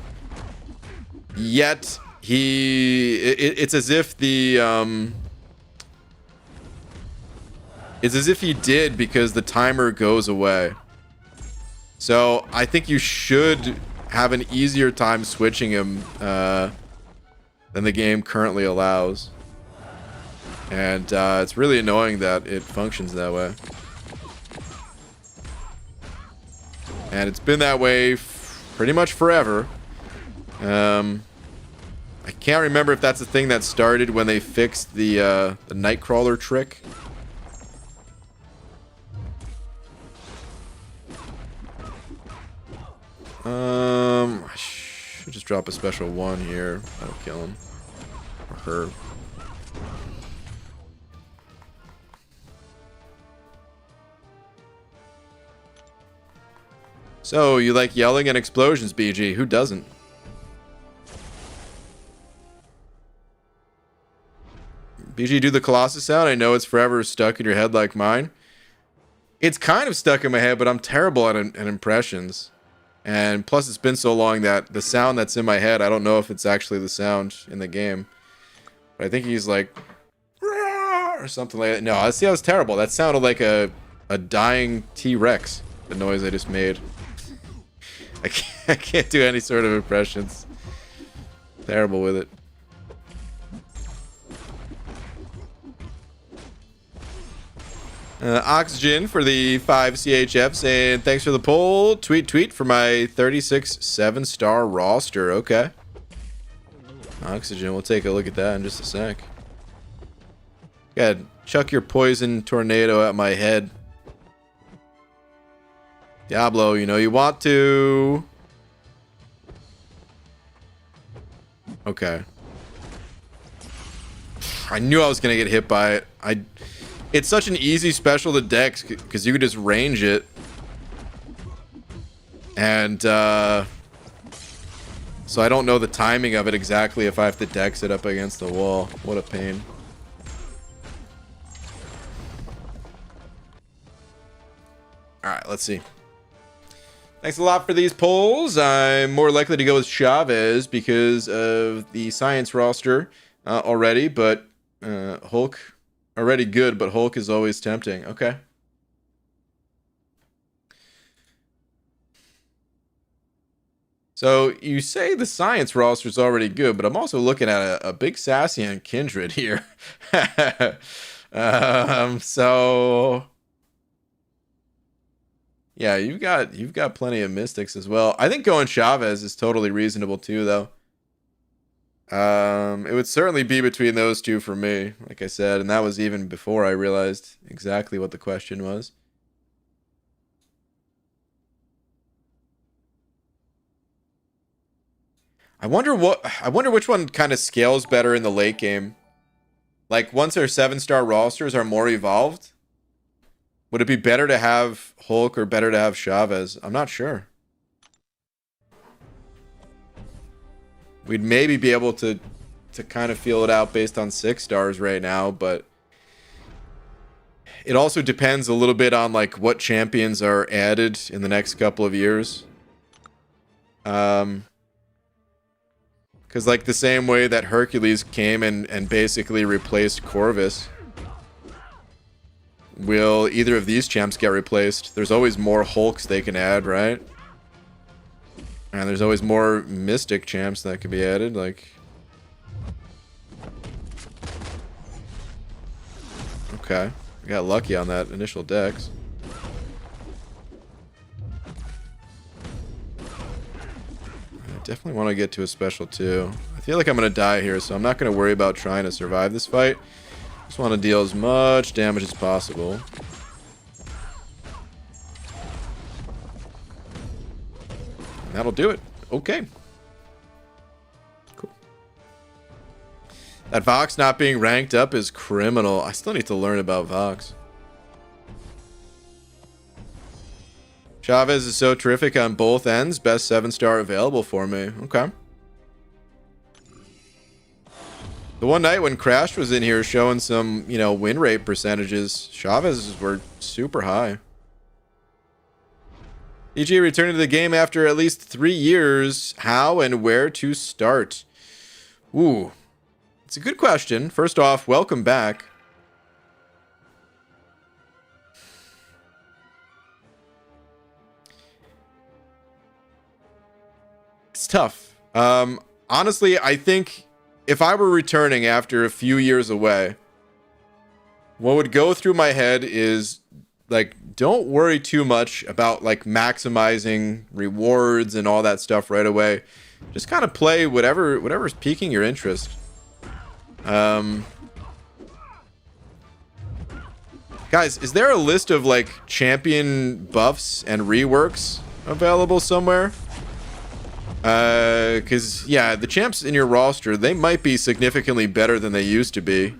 Yet, it's as if the, it's as if he did because the timer goes away. So, I think you should have an easier time switching him, than the game currently allows. And, it's really annoying that it functions that way. And it's been that way pretty much forever. I can't remember if that's the thing that started when they fixed the Nightcrawler trick. I should just drop a special one here. That'll kill him. Or her. So, you like yelling and explosions, BG. Who doesn't? BG, do the Colossus sound. I know it's forever stuck in your head like mine. It's kind of stuck in my head, but I'm terrible at impressions. And plus, it's been so long that the sound that's in my head, I don't know if it's actually the sound in the game. But I think he's like... or something like that. No, I see, that was terrible. That sounded like a dying T-Rex. The noise I just made. I can't do any sort of impressions. Terrible with it. Oxygen for the 5 CHF saying thanks for the poll. Tweet for my 36 7-star roster. Okay. Oxygen, we'll take a look at that in just a sec. Go ahead, chuck your poison tornado at my head. Diablo, you know you want to. Okay. I knew I was gonna get hit by it. It's such an easy special to dex because you could just range it. And so I don't know the timing of it exactly if I have to dex it up against the wall. What a pain. Alright, let's see. Thanks a lot for these polls. I'm more likely to go with Chavez because of the science roster already, but Hulk... already good, but Hulk is always tempting. Okay. So you say the science roster is already good, but I'm also looking at a big Sassian Kindred here. So yeah, you've got plenty of Mystics as well. I think going Chavez is totally reasonable too, though. It would certainly be between those two for me, like I said, and that was even before I realized exactly what the question was. I wonder which one kind of scales better in the late game. Like once our 7-star rosters are more evolved, would it be better to have Hulk or better to have Chavez? I'm not sure. We'd maybe be able to kind of feel it out based on 6 stars right now, but it also depends a little bit on like what champions are added in the next couple of years. Because like the same way that Hercules came and basically replaced Corvus, will either of these champs get replaced? There's always more Hulks they can add, right? And there's always more Mystic champs that could be added, like... Okay. I got lucky on that initial dex. I definitely want to get to a special too. I feel like I'm going to die here, so I'm not going to worry about trying to survive this fight. Just want to deal as much damage as possible. And that'll do it. Okay. Cool. That Vox not being ranked up is criminal. I still need to learn about Vox. Chavez is so terrific on both ends. Best 7-star available for me. Okay. The one night when Crash was in here showing some, you know, win rate percentages, Chavez's were super high. EG returned to the game after at least 3 years. How and where to start? Ooh, it's a good question. First off, welcome back. It's tough. Honestly, I think if I were returning after a few years away, what would go through my head is, like, don't worry too much about, like, maximizing rewards and all that stuff right away. Just kind of play whatever's piquing your interest. Guys, is there a list of, like, champion buffs and reworks available somewhere? Because, yeah, the champs in your roster, they might be significantly better than they used to be.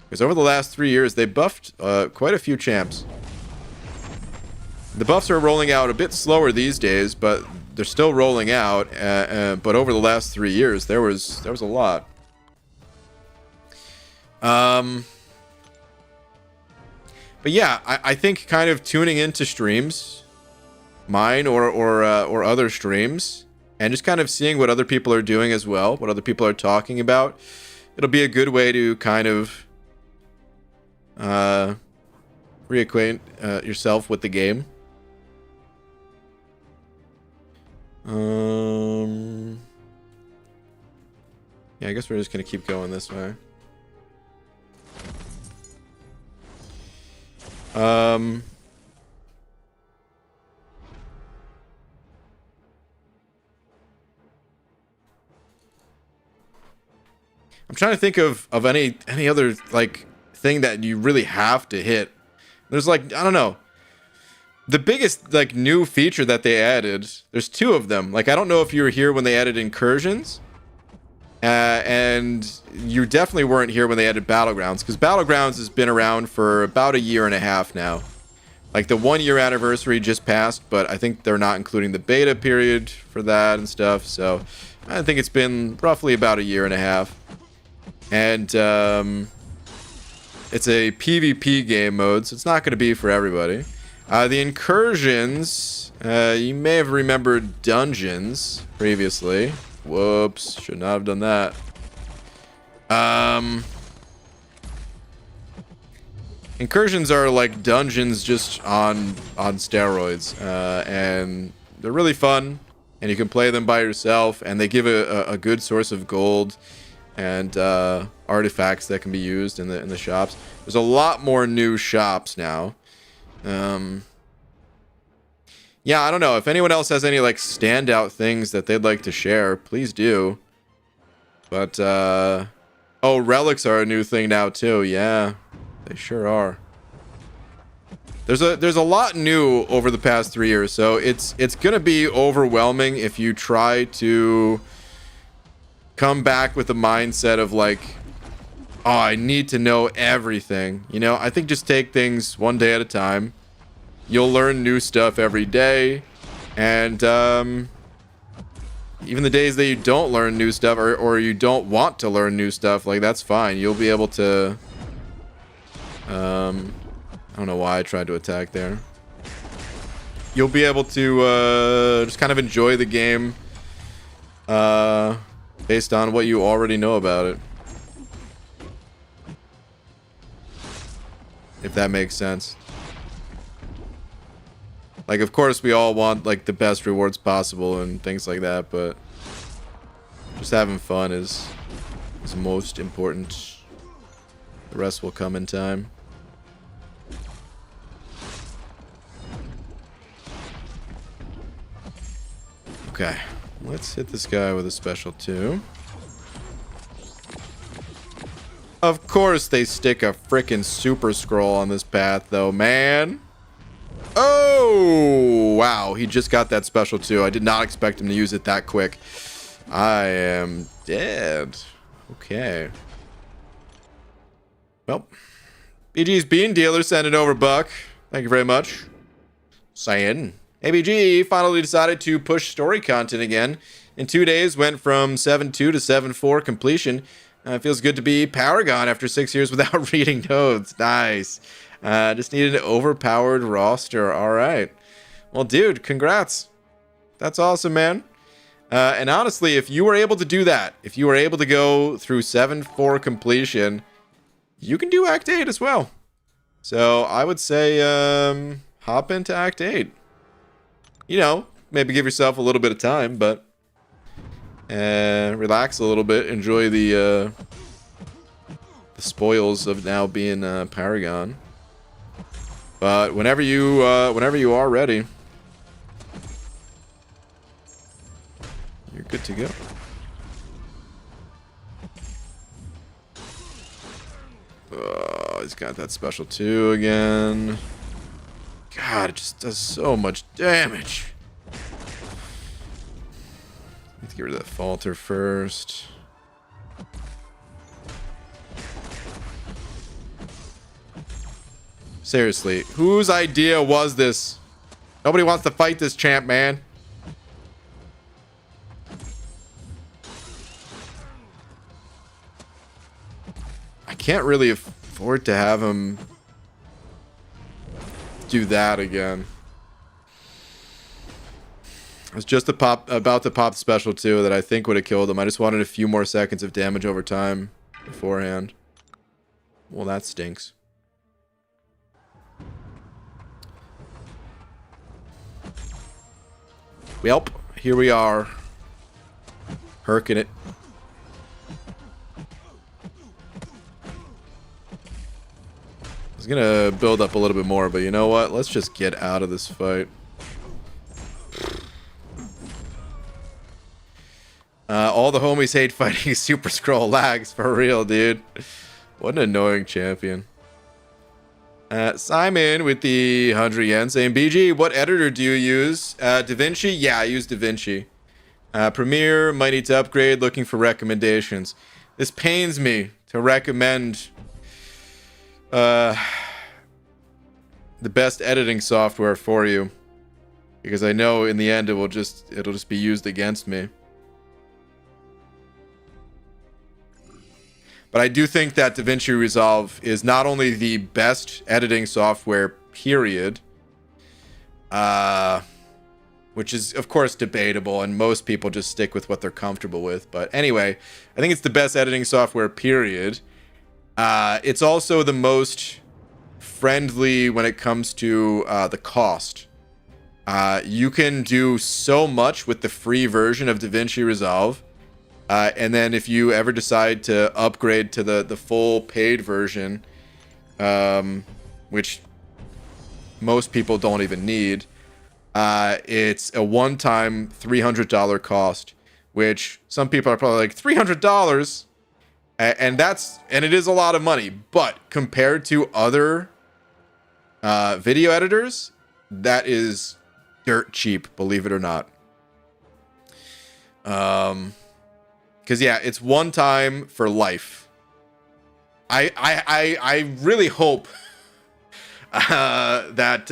Because over the last 3 years, they buffed quite a few champs. The buffs are rolling out a bit slower these days, but they're still rolling out. But over the last 3 years, there was a lot. But yeah, I think kind of tuning into streams, mine or other streams, and just kind of seeing what other people are doing as well, what other people are talking about. It'll be a good way to kind of reacquaint yourself with the game. Yeah, I guess we're just gonna keep going this way. I'm trying to think of any other, like, thing that you really have to hit. There's, like, I don't know. The biggest, like, new feature that they added, there's 2 of them. Like, I don't know if you were here when they added incursions. And you definitely weren't here when they added Battlegrounds, because Battlegrounds has been around for about 1.5 years now. Like, the 1-year anniversary just passed, but I think they're not including the beta period for that and stuff. So I think it's been roughly about 1.5 years. And it's a PvP game mode, so it's not going to be for everybody. The incursions, you may have remembered dungeons previously. Whoops, should not have done that. Incursions are like dungeons just on steroids, and they're really fun, and you can play them by yourself, and they give a good source of gold and artifacts that can be used in the shops. There's a lot more new shops now. Yeah, I don't know. If anyone else has any, like, standout things that they'd like to share, please do. But, oh, relics are a new thing now, too. Yeah, they sure are. There's a lot new over the past 3 years, so it's gonna be overwhelming if you try to come back with the mindset of, like, oh, I need to know everything. You know, I think just take things one day at a time. You'll learn new stuff every day, and even the days that you don't learn new stuff, or you don't want to learn new stuff, like, that's fine. You'll be able to I don't know why I tried to attack there. You'll be able to just kind of enjoy the game based on what you already know about it, if that makes sense. Like, of course, we all want, like, the best rewards possible and things like that, but just having fun is most important. The rest will come in time. Okay, let's hit this guy with a special 2. Of course they stick a frickin' super scroll on this path, though, man. Oh, wow. He just got that special, too. I did not expect him to use it that quick. I am dead. Okay. Well, BG's Bean Dealer sent it over, Buck. Thank you very much. Saying. ABG finally decided to push story content again. In 2 days, went from 7.2 to 7.4 completion. It feels good to be Paragon after 6 years without reading notes. Nice. Just needed an overpowered roster. All right. Well, dude, congrats. That's awesome, man. And honestly, if you were able to do that, if you were able to go through 7 for completion, you can do Act 8 as well. So I would say hop into Act 8. You know, maybe give yourself a little bit of time, but relax a little bit. Enjoy the spoils of now being Paragon. But whenever you are ready, you're good to go. Oh, he's got that special 2 again. God, it just does so much damage. Need to get rid of that falter first. Seriously, whose idea was this? Nobody wants to fight this champ, man. I can't really afford to have him do that again. I was just about to pop special 2 that I think would have killed him. I just wanted a few more seconds of damage over time beforehand. Well, that stinks. Welp, here we are. Herking it. I was gonna build up a little bit more, but you know what? Let's just get out of this fight. All the homies hate fighting Super Scroll lags, for real, dude. What an annoying champion. Simon with the 100 yen saying, BG, what editor do you use? DaVinci? Yeah, I use DaVinci. Premiere, might need to upgrade, looking for recommendations. This pains me to recommend the best editing software for you, because I know in the end it'll just be used against me. But I do think that DaVinci Resolve is not only the best editing software, period, which is, of course, debatable, and most people just stick with what they're comfortable with. But anyway, I think it's the best editing software, period. It's also the most friendly when it comes to the cost. You can do so much with the free version of DaVinci Resolve. And then if you ever decide to upgrade to the full paid version, which most people don't even need, it's a one-time $300 cost, which some people are probably like, $300? And it is a lot of money, but compared to other video editors, that is dirt cheap, believe it or not. Because yeah, it's one time for life. I really hope that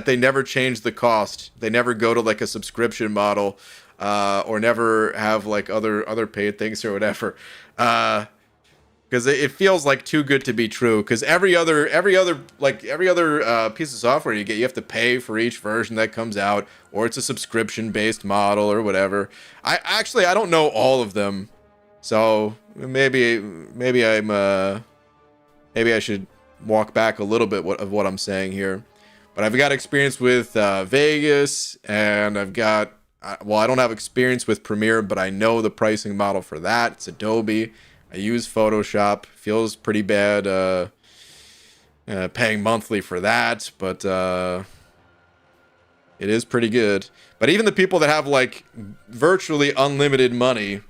they never change the cost. They never go to like a subscription model, or never have like other paid things or whatever. Because it feels like too good to be true. Because every other piece of software you get, you have to pay for each version that comes out, or it's a subscription based model or whatever. I don't know all of them, so maybe I should walk back a little bit of what I'm saying here. But I've got experience with Vegas, and I don't have experience with Premiere, but I know the pricing model for that. It's Adobe. I use Photoshop. Feels pretty bad paying monthly for that, but it is pretty good. But even the people that have like virtually unlimited money,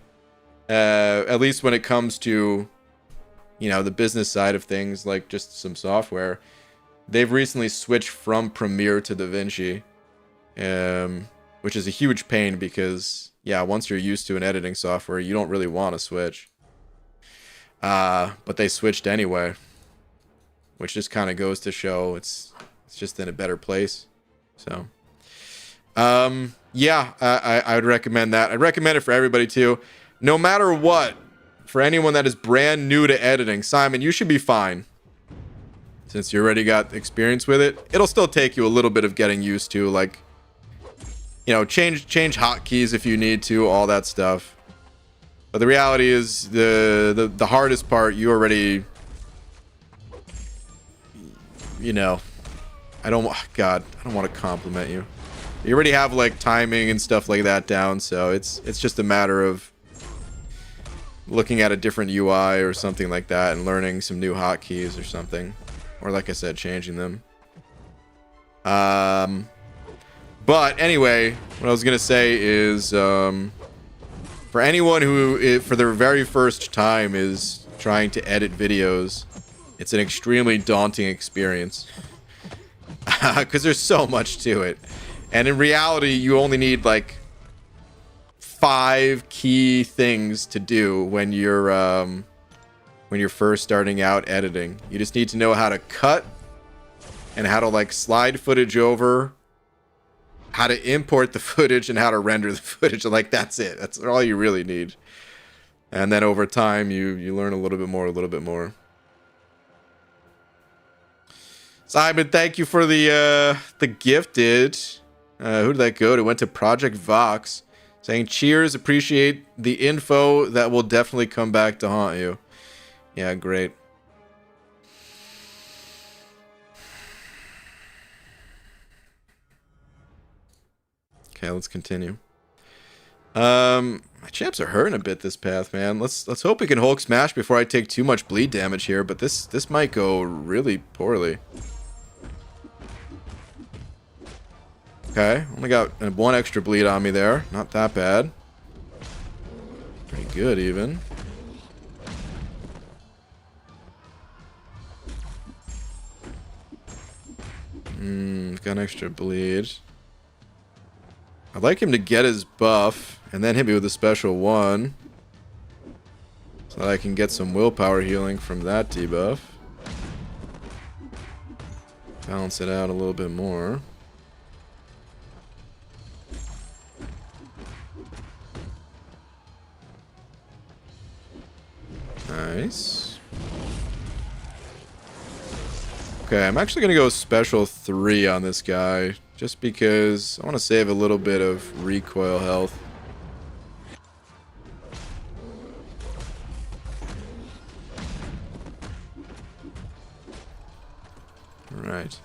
at least when it comes to, you know, the business side of things, like just some software, they've recently switched from Premiere to DaVinci, which is a huge pain because, yeah, once you're used to an editing software, you don't really want to switch. But they switched anyway, which just kind of goes to show it's just in a better place. So, yeah, I would recommend that. I'd recommend it for everybody too. no matter what, for anyone that is brand new to editing, Simon, you should be fine. Since you already got experience with it, it'll still take you a little bit of getting used to, like, you know, change hotkeys if you need to, all that stuff. But the reality is the hardest part, you already, you know, I don't want to compliment you. You already have like timing and stuff like that down, so it's just a matter of looking at a different UI or something like that and learning some new hotkeys or something. Or like I said, changing them. But anyway, what I was going to say is, for anyone who, for their very first time is trying to edit videos, it's an extremely daunting experience. Because there's so much to it. And in reality, you only need like 5 key things to do when you're first starting out editing. You just need to know how to cut and how to like slide footage over, how to import the footage, and how to render the footage. Like, that's it. That's all you really need. And then over time, you learn a little bit more. Simon, thank you for the gifted. Who did that go to? It went to Project Vox, saying, cheers, appreciate the info that will definitely come back to haunt you. Yeah, great. Okay, let's continue. My champs are hurting a bit this path, man. Let's hope we can Hulk smash before I take too much bleed damage here, but this might go really poorly. Okay, only got 1 extra bleed on me there. Not that bad. Pretty good, even. Got an extra bleed. I'd like him to get his buff and then hit me with a special one, so that I can get some willpower healing from that debuff. Balance it out a little bit more. Nice. Okay, I'm actually going to go special 3 on this guy, just because I want to save a little bit of recoil health. Alright.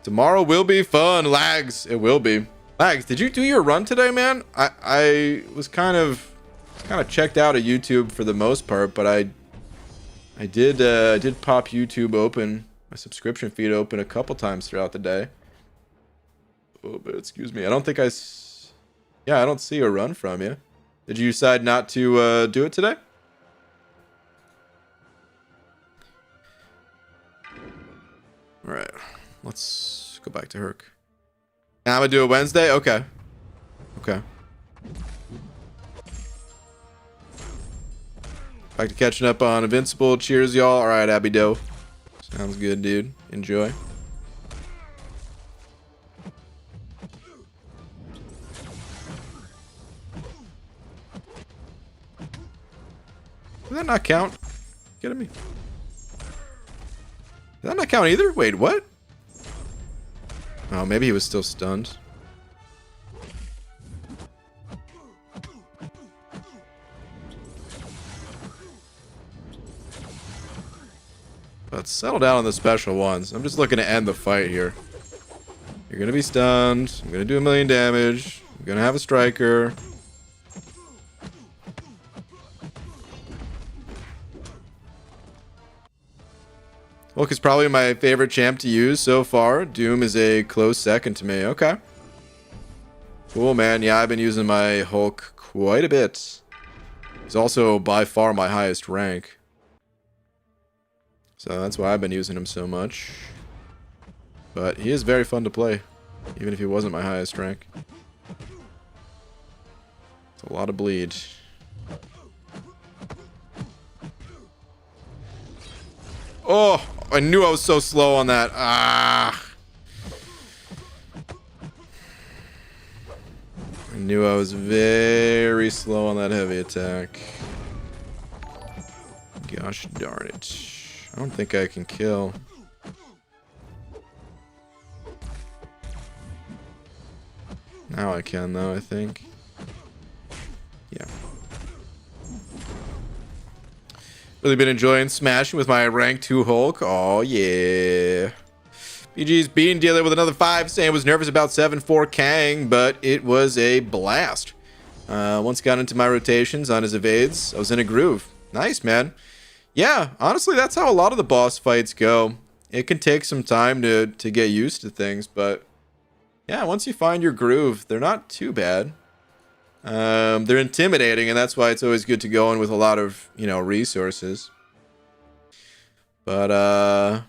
Tomorrow will be fun, Lags. It will be. Lags, did you do your run today, man? I was kind of checked out of YouTube for the most part, but I did pop YouTube open, my subscription feed open a couple times throughout the day. Oh, but excuse me. I don't think I don't see a run from you. Did you decide not to do it today? All right, let's go back to Herc. Now I'm gonna do it Wednesday. Okay. Back to catching up on Invincible. Cheers, y'all. All right, Abby Doe. Sounds good, dude. Enjoy. Did that not count? Kidding me? Did that not count either? Wait, what? Oh, maybe he was still stunned. Let's settle down on the special ones. I'm just looking to end the fight here. You're gonna be stunned. I'm gonna do 1,000,000 damage. I'm gonna have a striker. Hulk is probably my favorite champ to use so far. Doom is a close second to me. Okay. Cool, man. Yeah, I've been using my Hulk quite a bit. He's also by far my highest rank. So that's why I've been using him so much. But he is very fun to play, even if he wasn't my highest rank. It's a lot of bleed. Oh, I knew I was so slow on that. Ah. I I knew I was very slow on that heavy attack. Gosh darn it. I don't think I can kill. Now I can, though, I think. Yeah. Really been enjoying smashing with my rank 2 Hulk. Oh, yeah. PG's Bean dealing with another 5, saying was nervous about 7-4 Kang, but it was a blast. Once got into my rotations on his evades, I was in a groove. Nice, man. Yeah, honestly, that's how a lot of the boss fights go. It can take some time to get used to things, but yeah, once you find your groove, they're not too bad. They're intimidating, and that's why it's always good to go in with a lot of, resources. But,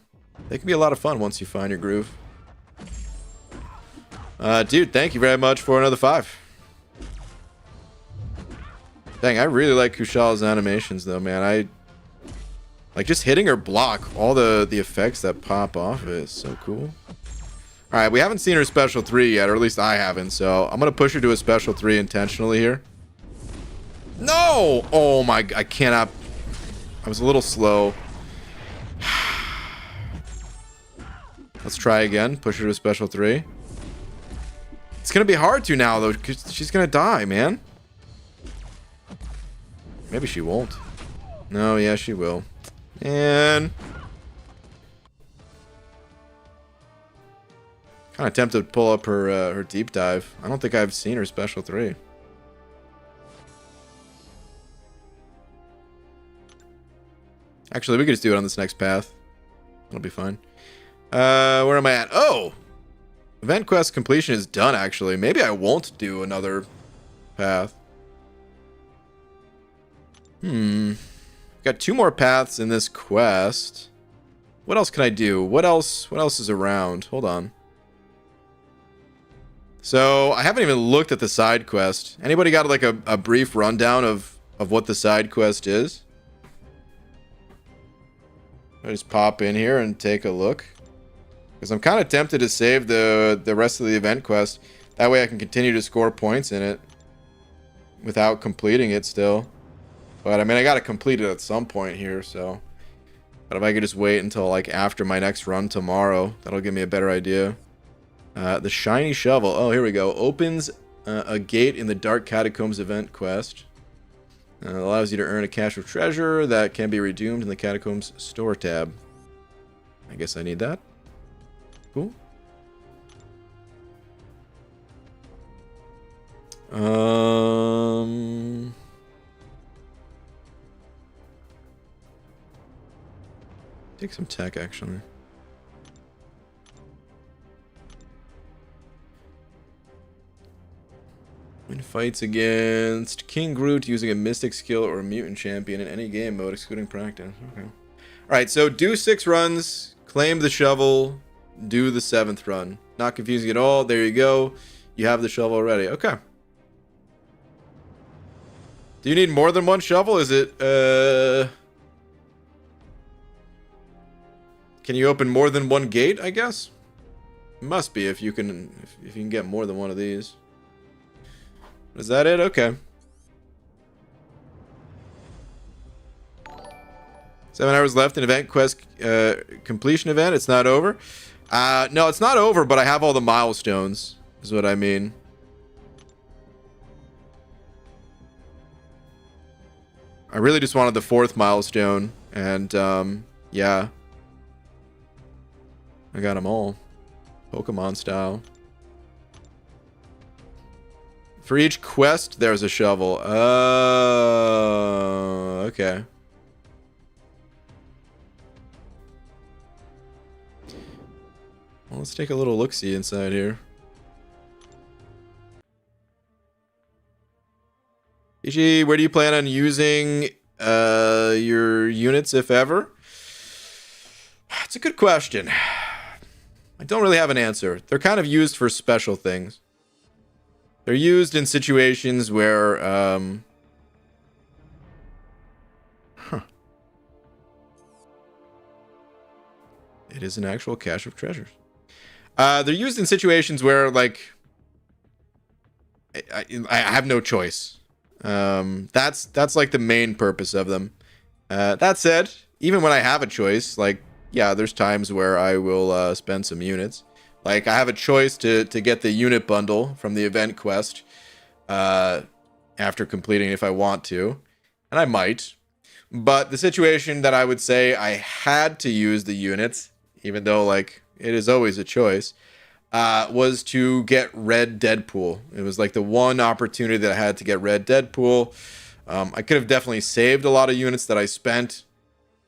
they can be a lot of fun once you find your groove. Dude, thank you very much for another 5. Dang, I really like Kushal's animations, though, man. Like, just hitting her block, all the effects that pop off of it is so cool. Alright, we haven't seen her special 3 yet, or at least I haven't, so I'm going to push her to a special 3 intentionally here. No! Oh my, I cannot. I was a little slow. Let's try again. Push her to a special 3. It's going to be hard to now, though, because she's going to die, man. Maybe she won't. No, yeah, she will. And kind of tempted to pull up her deep dive. I don't think I've seen her special 3. Actually, we could just do it on this next path. It'll be fine. Where am I at? Oh! Event quest completion is done, actually. Maybe I won't do another path. Got 2 more paths in this quest. What else can I do? What else is around? Hold on. So, I haven't even looked at the side quest. Anybody got like a brief rundown of what the side quest is? I just pop in here and take a look. Because I'm kind of tempted to save the rest of the event quest. That way I can continue to score points in it without completing it still. But I mean, I got to complete it at some point here, so. But if I could just wait until like after my next run tomorrow, that'll give me a better idea. The shiny shovel. Oh, here we go. Opens a gate in the Dark Catacombs event quest. Allows you to earn a cache of treasure that can be redeemed in the Catacombs store tab. I guess I need that. Cool. Take some tech, actually. Win fights against King Groot using a Mystic skill or a Mutant champion in any game mode, excluding practice. Okay. Alright, so do 6 runs, claim the shovel, do the 7th run. Not confusing at all. There you go. You have the shovel already. Okay. Do you need more than 1 shovel? Is it, can you open more than 1 gate, I guess? It must be if you can get more than 1 of these. Is that it? Okay. 7 hours left in event quest completion event. It's not over. No, it's not over, but I have all the milestones, is what I mean. I really just wanted the 4th milestone, and yeah. I got them all. Pokemon style. For each quest, there's a shovel. Oh, okay. Well, let's take a little look-see inside here. Ichi, where do you plan on using your units, if ever? It's a good question. I don't really have an answer. They're kind of used for special things. They're used in situations where, It is an actual cache of treasures. They're used in situations where, like, I have no choice. That's like the main purpose of them. That said, even when I have a choice, like, yeah, there's times where I will spend some units. Like, I have a choice to get the unit bundle from the event quest after completing if I want to, and I might. But the situation that I would say I had to use the units, even though, like, it is always a choice, was to get Red Deadpool. It was like the one opportunity that I had to get Red Deadpool. I could have definitely saved a lot of units that I spent.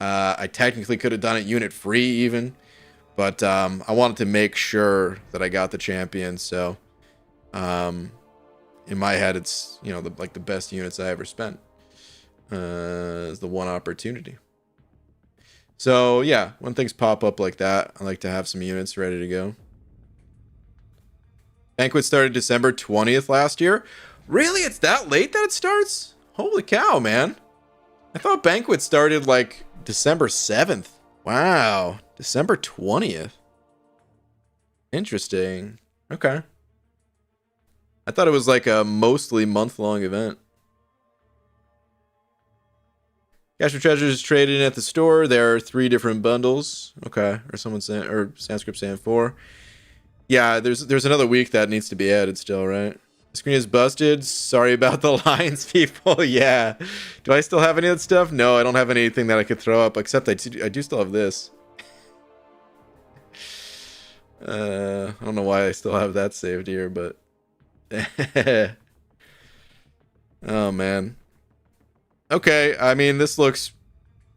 I technically could have done it unit free even, but I wanted to make sure that I got the champion. So in my head, it's, you know, the best units I ever spent. Is the one opportunity. So yeah, when things pop up like that, I like to have some units ready to go. Banquet started December 20th last year. Really? It's that late that it starts? Holy cow, man. I thought Banquet started like December 7th. Wow. December 20th. Interesting. Okay. I thought it was like a mostly month-long event. Cash for Treasures is traded at the store. There are 3 different bundles. Okay. Or someone saying, or Sanskrit saying 4. Yeah, there's another week that needs to be added still, right? The screen is busted. Sorry about the lines, people. Yeah. Do I still have any of that stuff? No, I don't have anything that I could throw up, except I do still have this. I don't know why I still have that saved here, but... Oh, man. Okay, I mean, this looks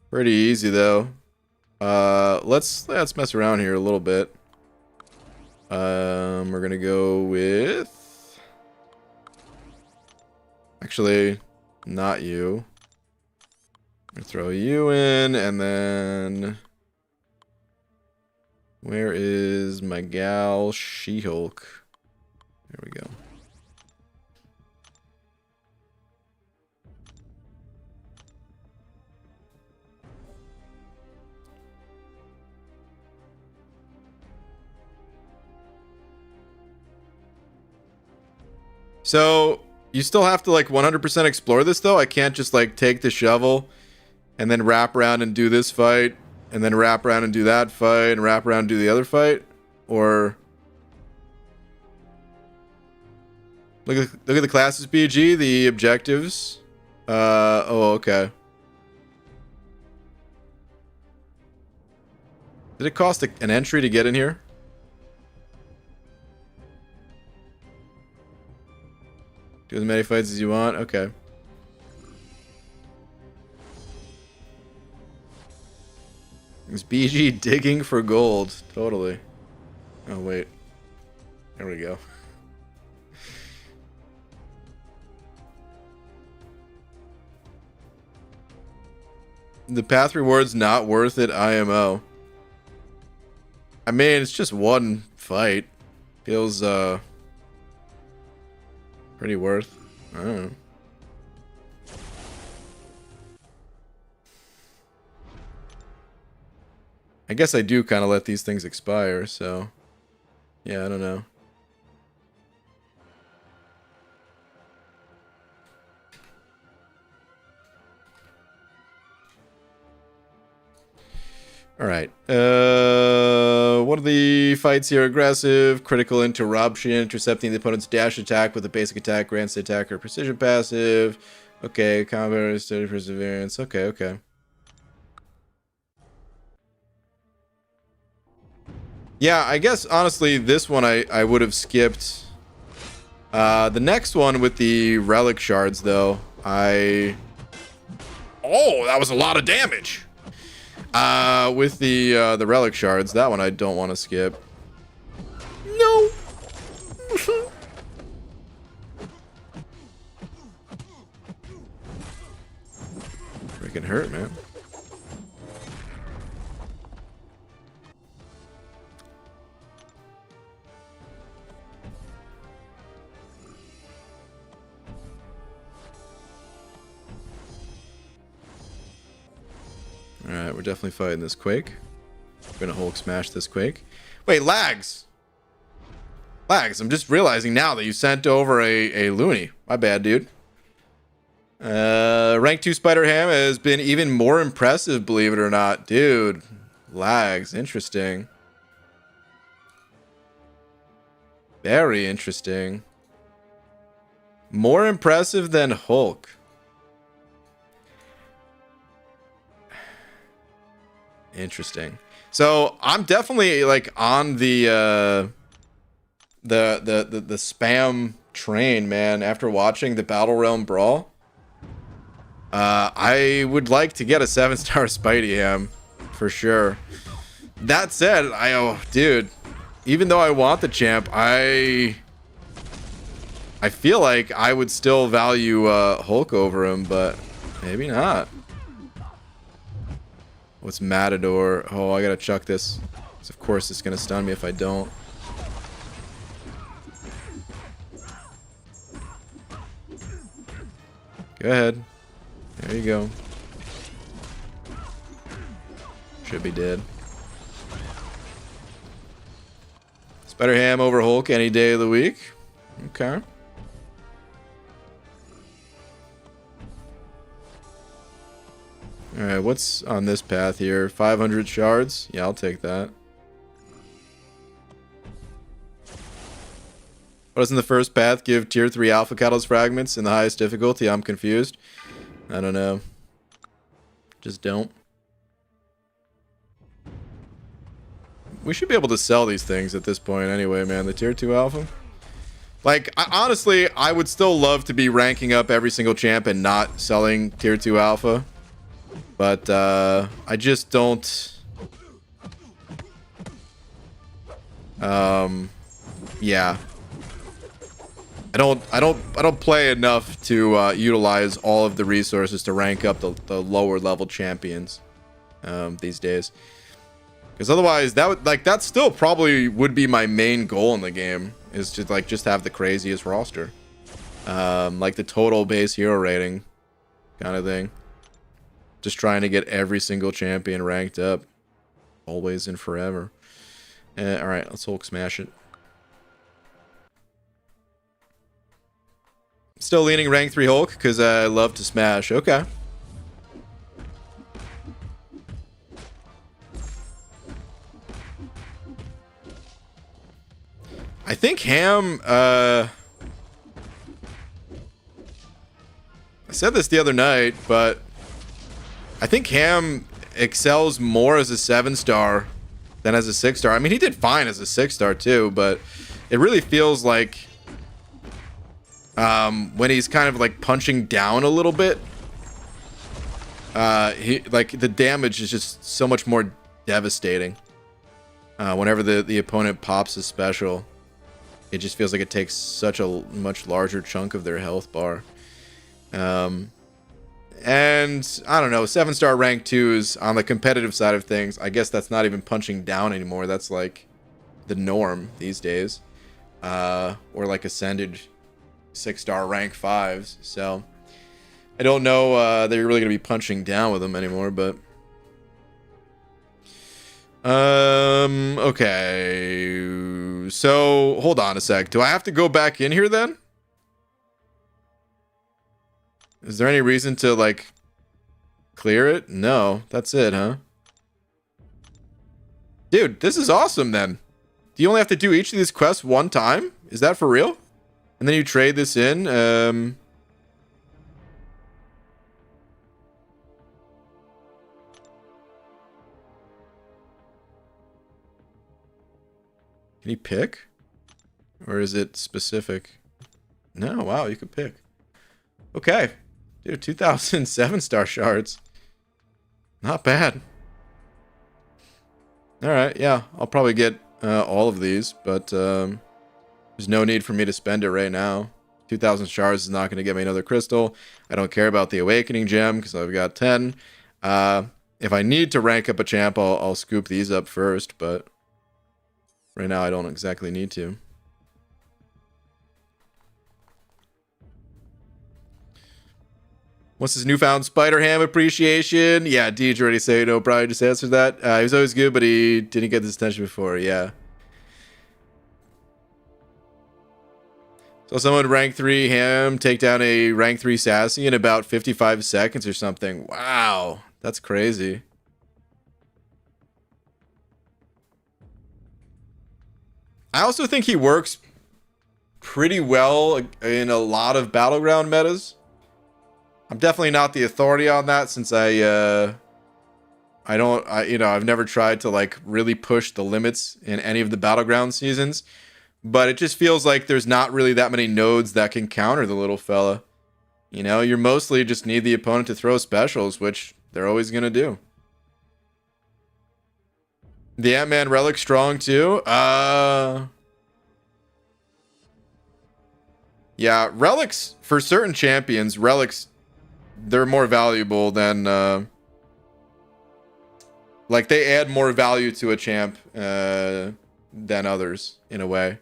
pretty easy, though. Let's mess around here a little bit. We're gonna go with... Actually, not you. I'm gonna throw you in, and then... Where is my gal She-Hulk? There we go. So, you still have to, like, 100% explore this, though? I can't just, like, take the shovel and then wrap around and do this fight, and then wrap around and do that fight, and wrap around and do the other fight? Or... Look at the classes, BG, the objectives. Oh, okay. Did it cost an entry to get in here? Do as many fights as you want? Okay. Is BG digging for gold? Totally. Oh, wait. There we go. The path reward's not worth it, IMO. I mean, it's just one fight. Feels, pretty worth. I don't know. I guess I do kind of let these things expire, so... Yeah, I don't know. Alright. What are the fights here? Aggressive, critical interruption, intercepting the opponent's dash attack with a basic attack, grants the attacker precision passive. Okay, combat, steady perseverance. Okay, okay. Yeah, I guess, honestly, this one I would have skipped. The next one with the relic shards, though, Oh, that was a lot of damage! With the relic shards, that one I don't want to skip. No! Freaking hurt, man. Alright, we're definitely fighting this Quake. We're gonna Hulk smash this Quake. Wait, lags! Lags, I'm just realizing now that you sent over a loony. My bad, dude. Rank 2 Spider Ham has been even more impressive, believe it or not. Dude, Lags, interesting. Very interesting. More impressive than Hulk. Interesting. So I'm definitely like on the spam train, man. After watching the Battle Realm Brawl, I would like to get a 7-star Spidey Ham for sure. That said, dude, even though I want the champ, I feel like I would still value Hulk over him, but maybe not. What's Matador? Oh, I gotta chuck this. Of course, it's gonna stun me if I don't. Go ahead. There you go. Should be dead. Spider Ham over Hulk any day of the week. Okay. Alright, what's on this path here? 500 shards? Yeah, I'll take that. What doesn't the first path give tier 3 alpha catalyst fragments in the highest difficulty? I'm confused. I don't know. Just don't. We should be able to sell these things at this point anyway, man. The tier 2 alpha. Like, honestly, I would still love to be ranking up every single champ and not selling tier 2 alpha. But I just don't. Yeah. I don't play enough to utilize all of the resources to rank up the lower level champions these days. Because otherwise, that still probably would be my main goal in the game, is to just have the craziest roster, like the total base hero rating, kind of thing. Just trying to get every single champion ranked up, always and forever. All right, let's Hulk smash it. Still leaning rank 3 Hulk because I love to smash. Okay. I think Ham, I said this the other night, but I think Ham excels more as a 7-star than as a 6-star. I mean, he did fine as a 6-star too, but it really feels like when he's kind of like punching down a little bit, the damage is just so much more devastating. Whenever the opponent pops a special, it just feels like it takes such a much larger chunk of their health bar. And I don't know, 7-star rank 2s on the competitive side of things. I guess that's not even punching down anymore. That's like the norm these days. Or like ascended 6-star rank 5s. So I don't know that you're really gonna be punching down with them anymore, but okay. So hold on a sec. Do I have to go back in here then? Is there any reason to, like, clear it? No. That's it, huh? Dude, this is awesome, then. Do you only have to do each of these quests one time? Is that for real? And then you trade this in? Can you pick? Or is it specific? No, wow, you can pick. Okay. Dude, 2,007-star shards. Not bad. Alright, yeah. I'll probably get all of these, but there's no need for me to spend it right now. 2,000 shards is not going to get me another crystal. I don't care about the Awakening Gem, because I've got 10. If I need to rank up a champ, I'll scoop these up first, but right now I don't exactly need to. What's his newfound Spider-Ham appreciation? Yeah, Deej already said, no, probably just answered that. He was always good, but he didn't get this attention before. Yeah. So someone rank 3 him take down a rank 3 sassy in about 55 seconds or something. Wow, that's crazy. I also think he works pretty well in a lot of battleground metas. I'm definitely not the authority on that since I've never tried to like really push the limits in any of the battleground seasons, but it just feels like there's not really that many nodes that can counter the little fella. You know, you're mostly just need the opponent to throw specials, which they're always going to do. The Ant-Man relic strong too? Yeah, relics for certain champions, relics they're more valuable than like they add more value to a champ than others in a way.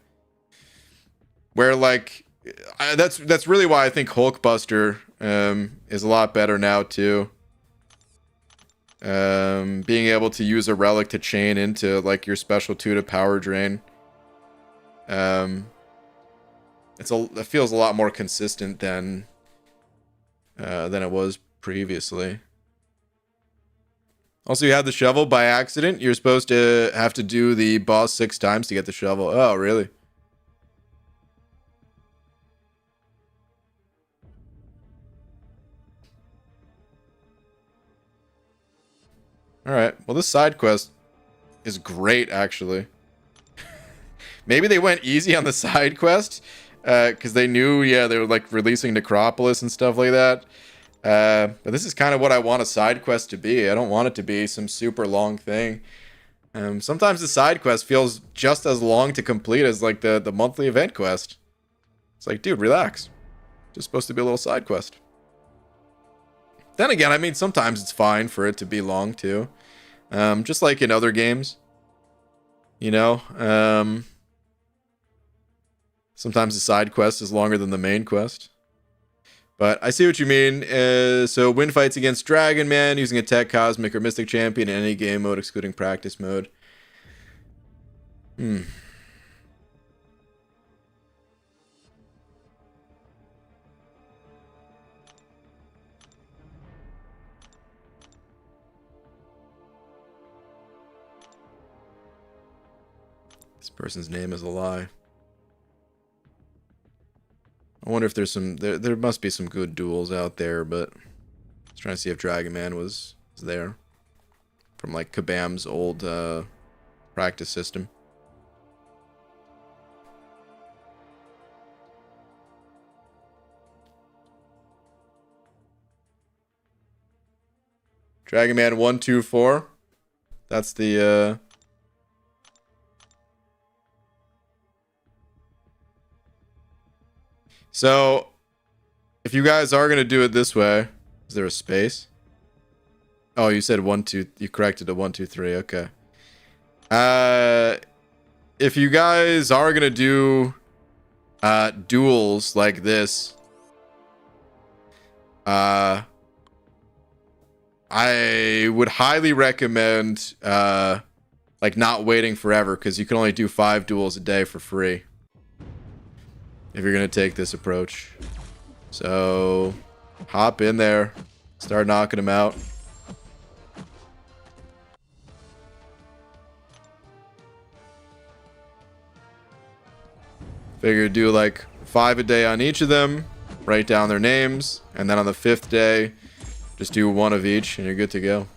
Where like that's really why I think Hulkbuster is a lot better now too. Being able to use a relic to chain into like your special 2 to power drain. It feels a lot more consistent than it was previously. Also, you had the shovel by accident. You're supposed to have to do the boss 6 times to get the shovel. Oh, really? Alright, well this side quest is great, actually. Maybe they went easy on the side quest, because they knew, yeah, they were like releasing Necropolis and stuff like that. But this is kind of what I want a side quest to be. I don't want it to be some super long thing. Sometimes the side quest feels just as long to complete as like the monthly event quest. It's like, dude, relax. Just supposed to be a little side quest. Then again, I mean, sometimes it's fine for it to be long too. Just like in other games. You know? Sometimes the side quest is longer than the main quest. But I see what you mean. So win fights against Dragon Man using a Tech, Cosmic, or Mystic Champion in any game mode excluding practice mode. This person's name is a lie. I wonder if there's some... There must be some good duels out there, but... I was trying to see if Dragon Man was there. From, like, Kabam's old practice system. Dragon Man 124. That's the... So, if you guys are going to do it this way, is there a space? Oh, you said 1, 2, you corrected to 1, 2, 3, okay. If you guys are going to do duels like this, I would highly recommend like not waiting forever, because you can only do 5 duels a day for free. If you're going to take this approach. So, hop in there. Start knocking them out. Figure do like 5 a day on each of them. Write down their names. And then on the 5th day, just do 1 of each and you're good to go.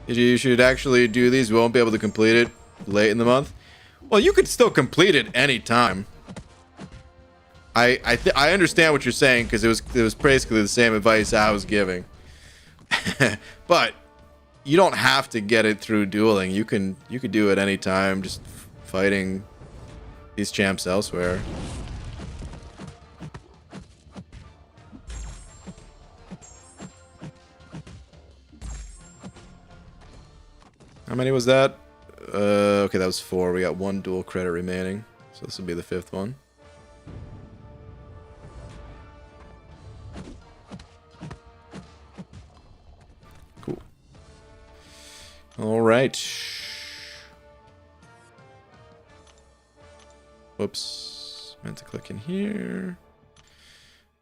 You should actually do these. We won't be able to complete it late in the month. Well, you could still complete it anytime. I understand what you're saying, because it was basically the same advice I was giving. But you don't have to get it through dueling. You could do it anytime, just fighting these champs elsewhere. How many was that? Okay, that was 4. We got 1 dual credit remaining. So this will be the 5th one. Cool. All right. Whoops. Meant to click in here.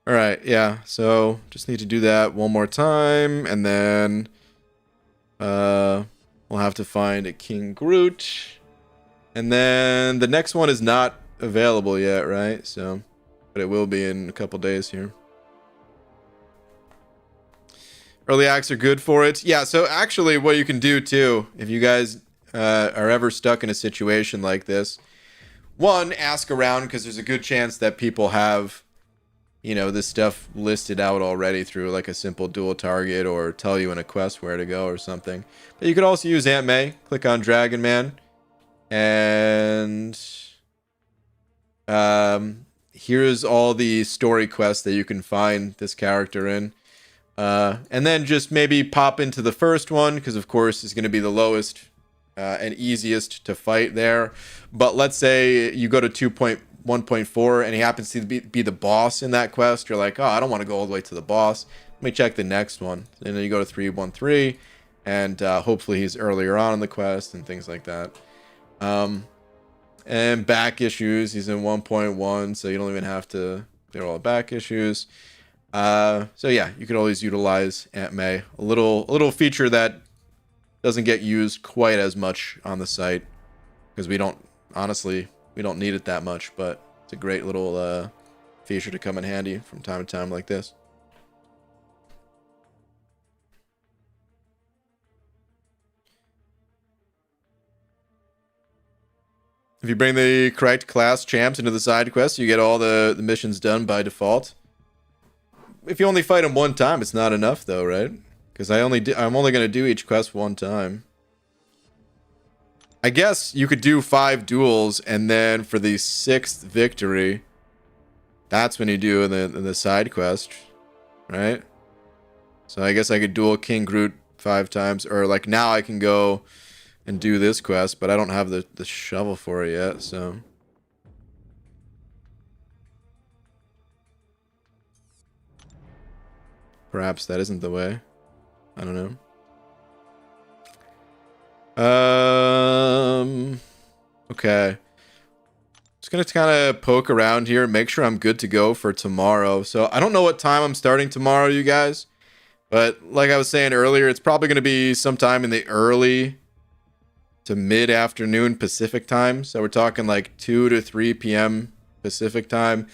All right, yeah. So just need to do that one more time, and then we'll have to find a King Groot. And then the next one is not available yet, right? So, but it will be in a couple days here. Early acts are good for it. Yeah, so actually what you can do too, if you guys are ever stuck in a situation like this, one, ask around, because there's a good chance that people have, you know, this stuff listed out already through like a simple dual target, or tell you in a quest where to go or something. But you could also use Aunt May, click on Dragon Man, and here's all the story quests that you can find this character in. And then just maybe pop into the first one, because of course it's going to be the lowest and easiest to fight there. But let's say you go to 2.1.4 and he happens to be the boss in that quest. You're like, oh, I don't want to go all the way to the boss. Let me check the next one. And then you go to 3.1.3, and hopefully he's earlier on in the quest and things like that. And back issues, he's in 1.1, so you don't even have to clear all the back issues. So yeah, you could always utilize Aunt May. A little feature that doesn't get used quite as much on the site, because we don't need it that much, but it's a great little feature to come in handy from time to time like this. If you bring the correct class champs into the side quest, you get all the missions done by default. If you only fight them one time, it's not enough though, right? Because I'm only going to do each quest one time. I guess you could do 5 duels, and then for the 6th victory, that's when you do the side quest, right? So I guess I could duel King Groot 5 times, or like now I can go and do this quest, but I don't have the shovel for it yet, so. Perhaps that isn't the way. I don't know. Okay. Just gonna kind of poke around here, make sure I'm good to go for tomorrow. So I don't know what time I'm starting tomorrow, you guys. But like I was saying earlier, it's probably gonna be sometime in the early to mid-afternoon Pacific time. So we're talking like 2 to 3 p.m. Pacific time,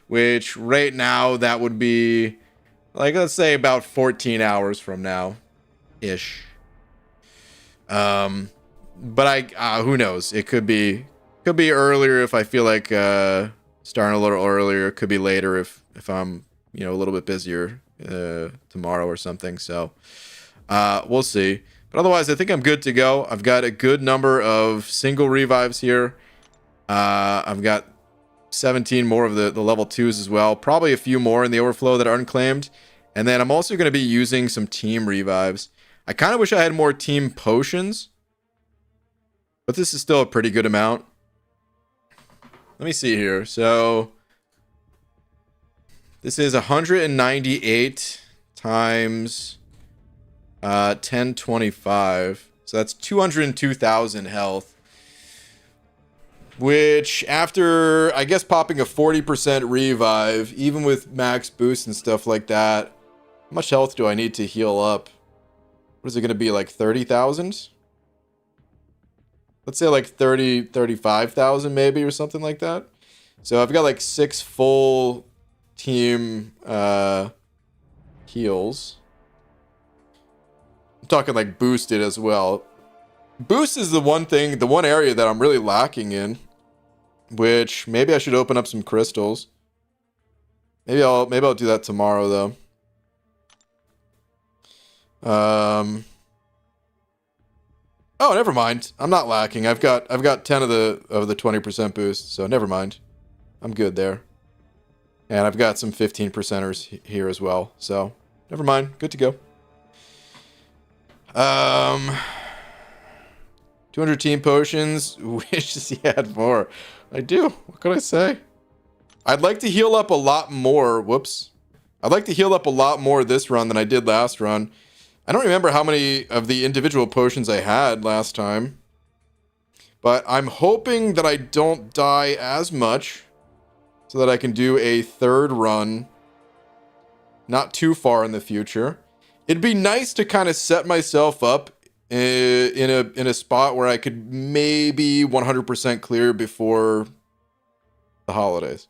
which right now that would be like, let's say about 14 hours from now ish. But who knows? It could be earlier if I feel like starting a little earlier. It could be later if I'm, you know, a little bit busier tomorrow or something. So we'll see. But otherwise, I think I'm good to go. I've got a good number of single revives here. I've got 17 more of the level 2s as well. Probably a few more in the overflow that are unclaimed. And then I'm also going to be using some team revives. I kind of wish I had more team potions, but this is still a pretty good amount. Let me see here. So this is 198 times 1025. So that's 202,000 health. Which, after, I guess, popping a 40% revive, even with max boost and stuff like that, how much health do I need to heal up? What is it going to be, like 30,000? Let's say like 35,000 maybe, or something like that. So I've got like 6 full team heals. I'm talking like boosted as well. Boost is the one area that I'm really lacking in. Which, maybe I should open up some crystals. Maybe I'll do that tomorrow, though. Oh, never mind. I'm not lacking. I've got 10 of the 20% boost, so never mind. I'm good there. And I've got some 15%ers here as well, so never mind. Good to go. 200 team potions. Wishes he had more. I do. What can I say? I'd like to heal up a lot more. Whoops. I'd like to heal up a lot more this run than I did last run. I don't remember how many of the individual potions I had last time. But I'm hoping that I don't die as much so that I can do a third run not too far in the future. It'd be nice to kind of set myself up in a spot where I could maybe 100% clear before the holidays.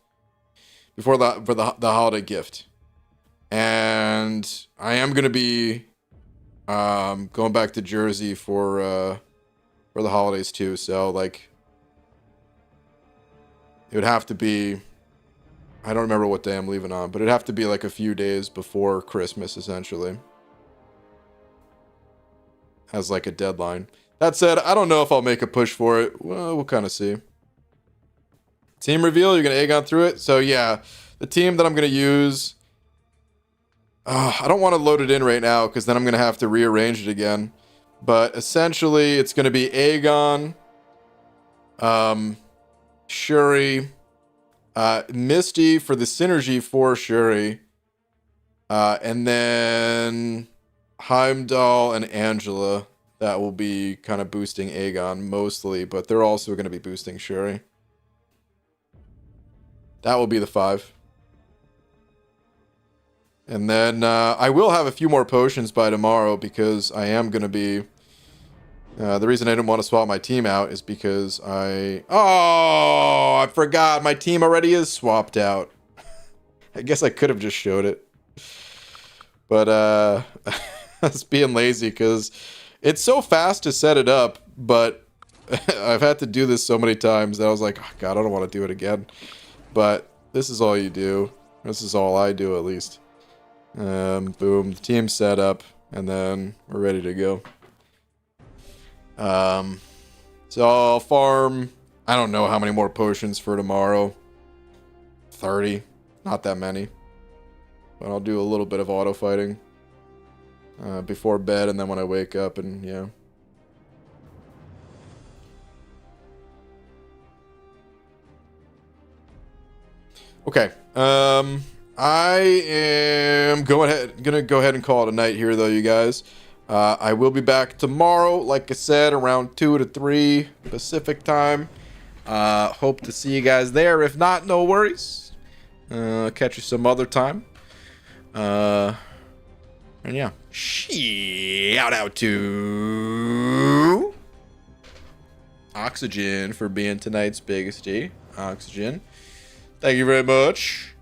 Before the holiday gift. And I am going to be going back to Jersey for the holidays too. So like it would have to be, I don't remember what day I'm leaving on, but it'd have to be like a few days before Christmas essentially. As like a deadline. That said, I don't know if I'll make a push for it. Well, we'll kind of see. Team reveal, you're going to Aegon through it. So yeah, the team that I'm going to use, I don't want to load it in right now because then I'm going to have to rearrange it again. But essentially, it's going to be Aegon, Shuri, Misty for the synergy for Shuri, and then Heimdall and Angela. That will be kind of boosting Aegon mostly, but they're also going to be boosting Shuri. That will be the 5. And then I will have a few more potions by tomorrow because I am going to be... the reason I didn't want to swap my team out is because Oh, I forgot. My team already is swapped out. I guess I could have just showed it. But I was being lazy because it's so fast to set it up, but I've had to do this so many times that I was like, oh, God, I don't want to do it again. But this is all you do. This is all I do, at least. Boom, the team's set up, and then we're ready to go. So I'll farm, I don't know how many more potions for tomorrow. 30, not that many. But I'll do a little bit of auto fighting before bed, and then when I wake up, and yeah. Okay, I am gonna go ahead and call it a night here, though, you guys. I will be back tomorrow, like I said, around 2 to 3 Pacific time. Hope to see you guys there. If not, no worries. Catch you some other time. And yeah, shout out to Oxygen for being tonight's biggest D. Oxygen. Thank you very much.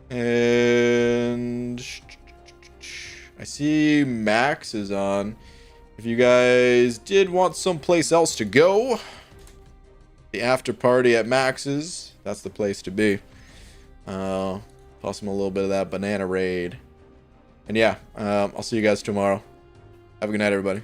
And I see Max is on. If you guys did want someplace else to go, the after party at Max's, that's the place to be. Toss him a little bit of that banana raid. And yeah, I'll see you guys tomorrow. Have a good night, everybody.